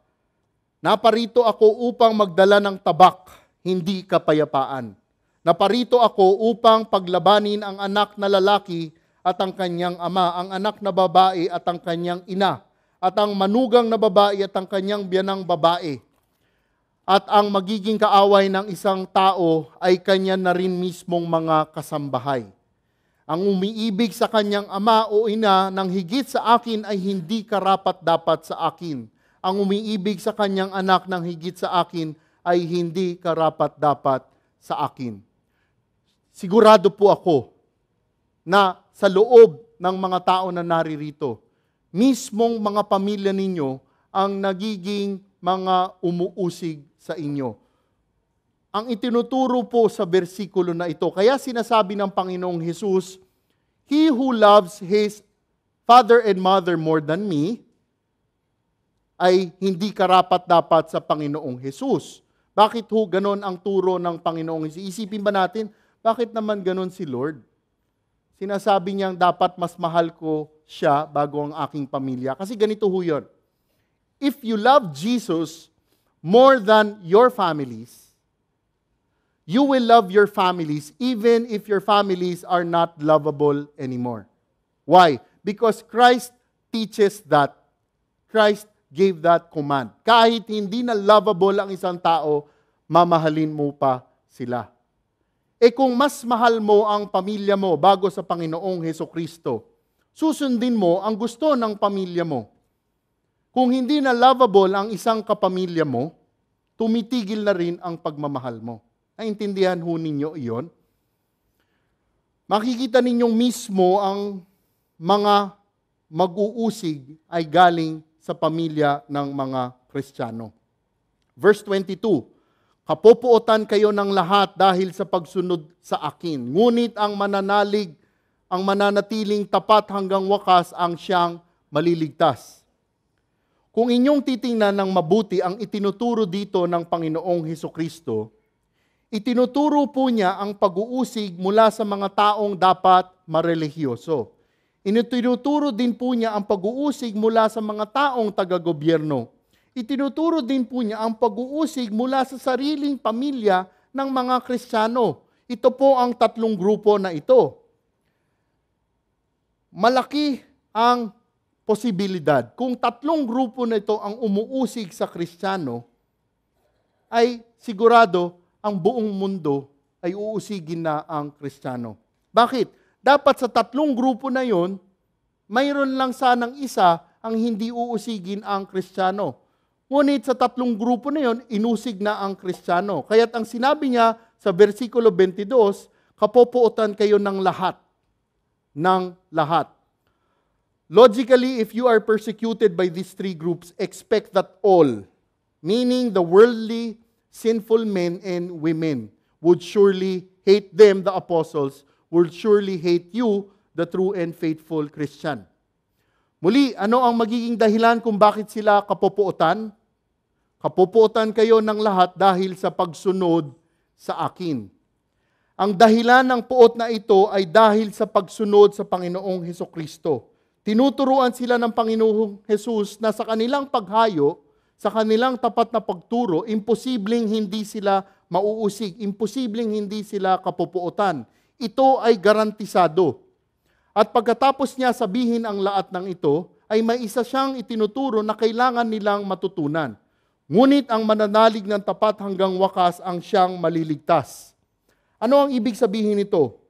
Naparito ako upang magdala ng tabak, hindi kapayapaan. Naparito ako upang paglabanin ang anak na lalaki at ang kanyang ama, ang anak na babae at ang kanyang ina, at ang manugang na babae at ang kanyang biyanang babae. At ang magiging kaaway ng isang tao ay kanya na rin mismong mga kasambahay. Ang umiibig sa kanyang ama o ina ng higit sa akin ay hindi karapat-dapat sa akin. Ang umiibig sa kanyang anak ng higit sa akin ay hindi karapat-dapat sa akin. Sigurado po ako na sa loob ng mga tao na naririto, mismong mga pamilya ninyo ang nagiging mga umuusig sa inyo. Ang itinuturo po sa bersikulo na ito, kaya sinasabi ng Panginoong Hesus, he who loves his father and mother more than me, ay hindi karapat-dapat sa Panginoong Hesus. Bakit ho ganon ang turo ng Panginoong Hesus? Isipin ba natin, bakit naman ganon si Lord? Sinasabi niyang dapat mas mahal ko siya bago ang aking pamilya. Kasi ganito ho yun. If you love Jesus more than your families, you will love your families even if your families are not lovable anymore. Why? Because Christ teaches that. Christ gave that command. Kahit hindi na lovable ang isang tao, mamahalin mo pa sila. Kung mas mahal mo ang pamilya mo bago sa Panginoong Hesukristo, susundin mo ang gusto ng pamilya mo. Kung hindi na lovable ang isang kapamilya mo, tumitigil na rin ang pagmamahal mo. Naintindihan ho ninyo iyon? Makikita ninyong mismo ang mga mag-uusig ay galing sa pamilya ng mga Kristiyano. Verse 22, kapopuotan kayo ng lahat dahil sa pagsunod sa akin. Ngunit ang mananatiling tapat hanggang wakas ang siyang maliligtas. Kung inyong titingnan ng mabuti ang itinuturo dito ng Panginoong Hesukristo, itinuturo po niya ang pag-uusig mula sa mga taong dapat marelihiyoso. Itinuturo din po niya ang pag-uusig mula sa mga taong taga-gobyerno. Itinuturo din po niya ang pag-uusig mula sa sariling pamilya ng mga Kristiyano. Ito po ang tatlong grupo na ito. Malaki ang posibilidad. Kung tatlong grupo na ito ang umuusig sa Kristiyano, ay sigurado ang buong mundo ay uusigin na ang Kristiyano. Bakit? Dapat sa tatlong grupo na yon, mayroon lang sanang isa ang hindi uusigin ang Kristiyano. Ngunit sa tatlong grupo na yon, inusig na ang Kristiyano. Kaya't ang sinabi niya sa versikulo 22, kapopuotan kayo ng lahat. Ng lahat. Logically, if you are persecuted by these three groups, expect that all, meaning the worldly, sinful men and women, would surely hate them, the apostles, would surely hate you, the true and faithful Christian. Muli, ano ang magiging dahilan kung bakit sila kapopuotan? Kapopuotan kayo ng lahat dahil sa pagsunod sa akin. Ang dahilan ng puot na ito ay dahil sa pagsunod sa Panginoong Hesukristo. Tinuturuan sila ng Panginoong Jesus na sa kanilang paghayo, sa kanilang tapat na pagturo, imposibleng hindi sila mauusig, imposibleng hindi sila kapupuotan. Ito ay garantisado. At pagkatapos niya sabihin ang lahat ng ito, ay may isa siyang itinuturo na kailangan nilang matutunan. Ngunit ang mananalig ng tapat hanggang wakas ang siyang maliligtas. Ano ang ibig sabihin nito?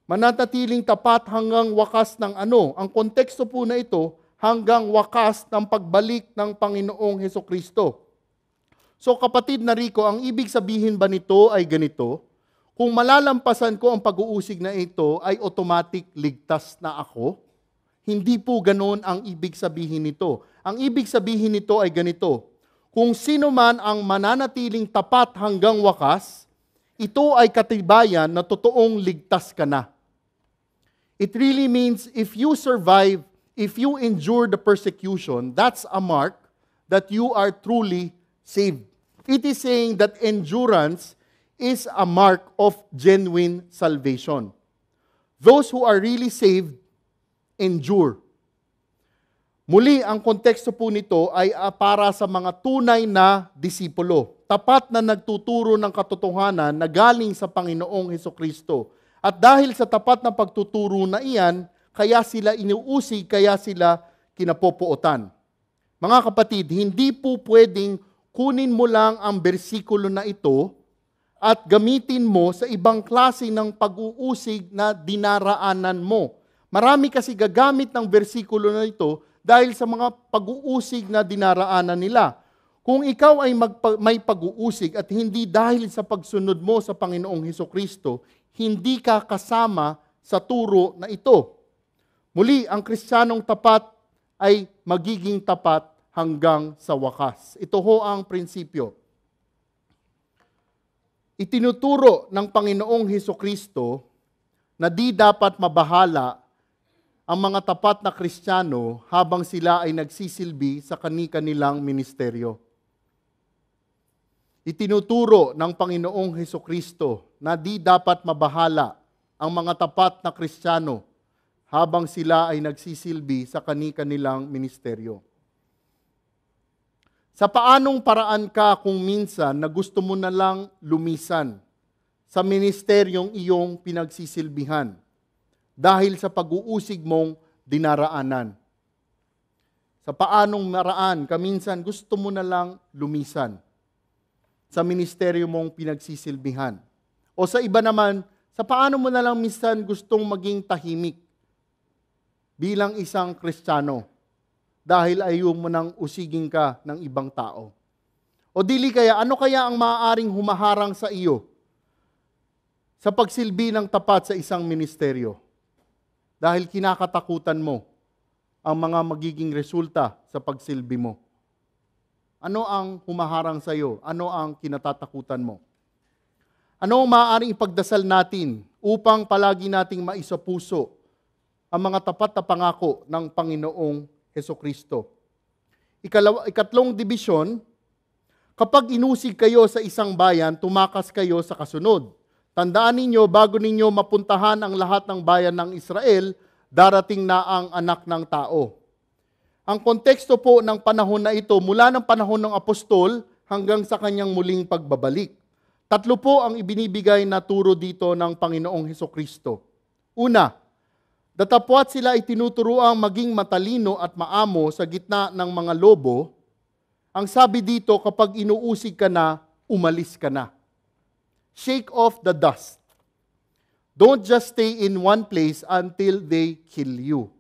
Manatatiling tapat hanggang wakas ng ano? Ang konteksto po na ito, hanggang wakas ng pagbalik ng Panginoong Hesukristo. So kapatid na Rico, ang ibig sabihin ba nito ay ganito? Kung malalampasan ko ang pag-uusig na ito, ay automatic ligtas na ako? Hindi po ganoon ang ibig sabihin nito. Ang ibig sabihin nito ay ganito. Kung sino man ang mananatiling tapat hanggang wakas, ito ay katibayan na totoong ligtas ka na. It really means if you survive, if you endure the persecution, that's a mark that you are truly saved. It is saying that endurance is a mark of genuine salvation. Those who are really saved, endure. Muli, ang konteksto po nito ay para sa mga tunay na disipulo. Tapat na nagtuturo ng katotohanan na galing sa Panginoong Hesukristo. At dahil sa tapat na pagtuturo na iyan, kaya sila inuusig, kaya sila kinapopuotan. Mga kapatid, hindi po pwedeng kunin mo lang ang bersikulo na ito at gamitin mo sa ibang klase ng pag-uusig na dinaraanan mo. Marami kasi gagamit ng bersikulo na ito dahil sa mga pag-uusig na dinaraanan nila. Kung ikaw ay may pag-uusig at hindi dahil sa pagsunod mo sa Panginoong Hesukristo, hindi ka kasama sa turo na ito. Muli, ang Kristiyanong tapat ay magiging tapat hanggang sa wakas. Ito ho ang prinsipyo. Itinuturo ng Panginoong Hesukristo na di dapat mabahala ang mga tapat na Kristiyano habang sila ay nagsisilbi sa kani-kanilang ministeryo. Itinuturo ng Panginoong Hesukristo na di dapat mabahala ang mga tapat na Kristiyano habang sila ay nagsisilbi sa kani-kanilang ministeryo. Sa paanong paraan ka kung minsan na gusto mo na lang lumisan sa ministeryong iyong pinagsisilbihan dahil sa pag-uusig mong dinaraanan. Sa paanong maraan, kaminsan gusto mo na lang lumisan sa ministeryo mong pinagsisilbihan. O sa iba naman, sa paano mo na lang minsan gustong maging tahimik bilang isang Kristiyano dahil ayaw mo nang usigin ka ng ibang tao. O dili kaya, ano kaya ang maaaring humaharang sa iyo sa pagsilbi ng tapat sa isang ministeryo? Dahil kinakatakutan mo ang mga magiging resulta sa pagsilbi mo. Ano ang humaharang sa iyo? Ano ang kinatatakutan mo? Ano ang maaaring ipagdasal natin upang palagi nating maisapuso ang mga tapat na pangako ng Panginoong Hesukristo? Ikatlong dibisyon, kapag inusig kayo sa isang bayan, tumakas kayo sa kasunod. Tandaan ninyo, bago ninyo mapuntahan ang lahat ng bayan ng Israel, darating na ang anak ng tao. Ang konteksto po ng panahon na ito, mula ng panahon ng apostol hanggang sa kanyang muling pagbabalik. Tatlo po ang ibinibigay na turo dito ng Panginoong Hesukristo. Una, datapwat sila ay tinuturuang maging matalino at maamo sa gitna ng mga lobo. Ang sabi dito, kapag inuusig ka na, umalis ka na. Shake off the dust. Don't just stay in one place until they kill you.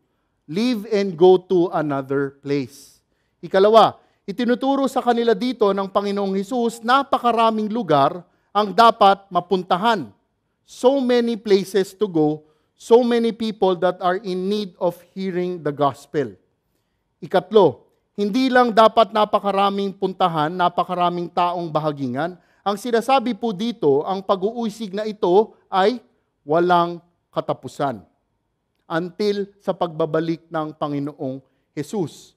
Leave and go to another place. Ikalawa, itinuturo sa kanila dito ng Panginoong Hesus, napakaraming lugar ang dapat mapuntahan. So many places to go, so many people that are in need of hearing the gospel. Ikatlo, hindi lang dapat napakaraming puntahan, napakaraming taong bahagingan. Ang sinasabi po dito, ang pag-uusig na ito ay walang katapusan until sa pagbabalik ng Panginoong Hesus.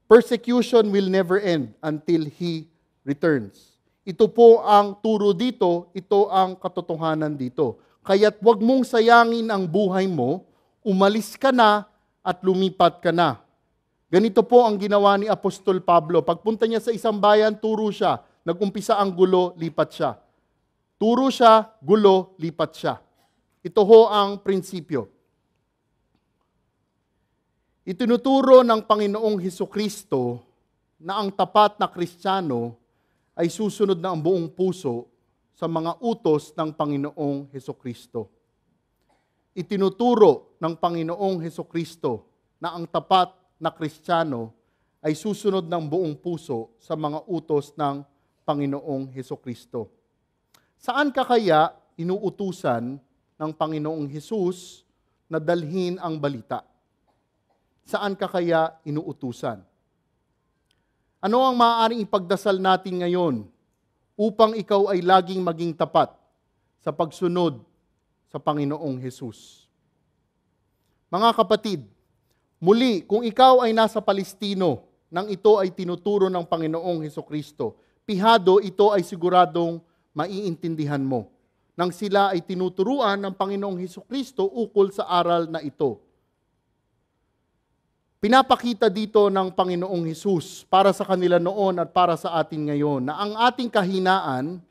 Persecution will never end until He returns. Ito po ang turo dito, ito ang katotohanan dito. Kaya't wag mong sayangin ang buhay mo, umalis ka na at lumipat ka na. Ganito po ang ginawa ni Apostol Pablo. Pagpunta niya sa isang bayan, turo siya. Nag-umpisa ang gulo, lipat siya. Turo siya, gulo, lipat siya. Ito ho ang prinsipyo. Itinuturo ng Panginoong Hesukristo na ang tapat na Kristiyano ay susunod na ang buong puso sa mga utos ng Panginoong Hesukristo. Itinuturo ng Panginoong Hesukristo na ang tapat na Kristiyano ay susunod ng buong puso sa mga utos ng Panginoong Hesukristo. Saan ka kaya inuutusan ng Panginoong Hesus na dalhin ang balita? Saan ka kaya inuutusan? Ano ang maaaring ipagdasal natin ngayon upang ikaw ay laging maging tapat sa pagsunod sa Panginoong Hesus? Mga kapatid, muli, kung ikaw ay nasa Palestino nang ito ay tinuturo ng Panginoong Hesukristo, pihado ito ay siguradong maiintindihan mo nang sila ay tinuturuan ng Panginoong Hesukristo ukol sa aral na ito. Pinapakita dito ng Panginoong Hesus para sa kanila noon at para sa atin ngayon na ang ating kahinaan,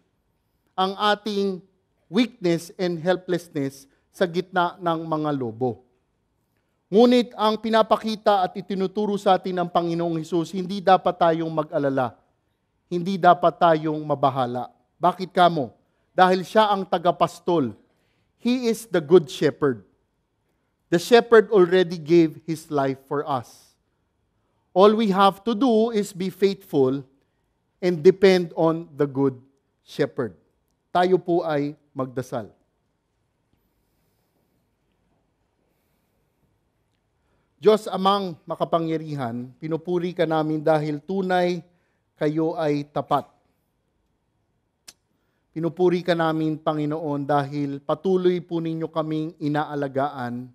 ang ating weakness and helplessness sa gitna ng mga lobo. Ngunit ang pinapakita at itinuturo sa atin ng Panginoong Hesus, hindi dapat tayong mag-alala. Hindi dapat tayong mabahala. Bakit kamo? Dahil siya ang tagapastol. He is the good shepherd. The shepherd already gave his life for us. All we have to do is be faithful and depend on the good shepherd. Tayo po ay magdasal. Diyos amang makapangyarihan, pinupuri ka namin dahil tunay kayo ay tapat. Pinupuri ka namin, Panginoon, dahil patuloy po ninyo kaming inaalagaan,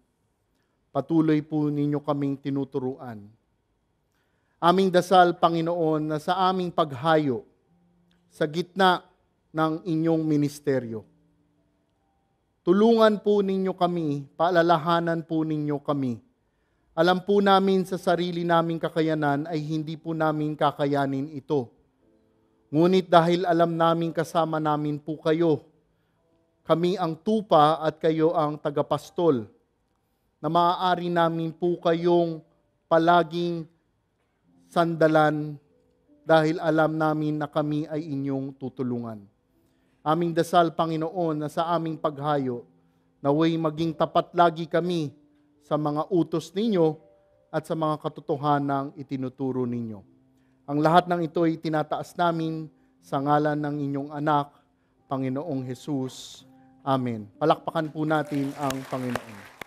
patuloy po ninyo kaming tinuturuan. Aming dasal, Panginoon, na sa aming paghayo, sa gitna ng inyong ministeryo, tulungan po ninyo kami, paalalahanan po ninyo kami. Alam po namin sa sarili naming kakayanan ay hindi po namin kakayanin ito. Ngunit dahil alam namin kasama namin po kayo, kami ang tupa at kayo ang tagapastol, na maaari namin po kayong palaging sandalan dahil alam namin na kami ay inyong tutulungan. Aming dasal, Panginoon, na sa aming paghayo, naway maging tapat lagi kami sa mga utos ninyo at sa mga katotohanang itinuturo ninyo. Ang lahat ng ito ay tinataas namin sa ngalan ng inyong anak, Panginoong Hesus. Amen. Palakpakan po natin ang Panginoon.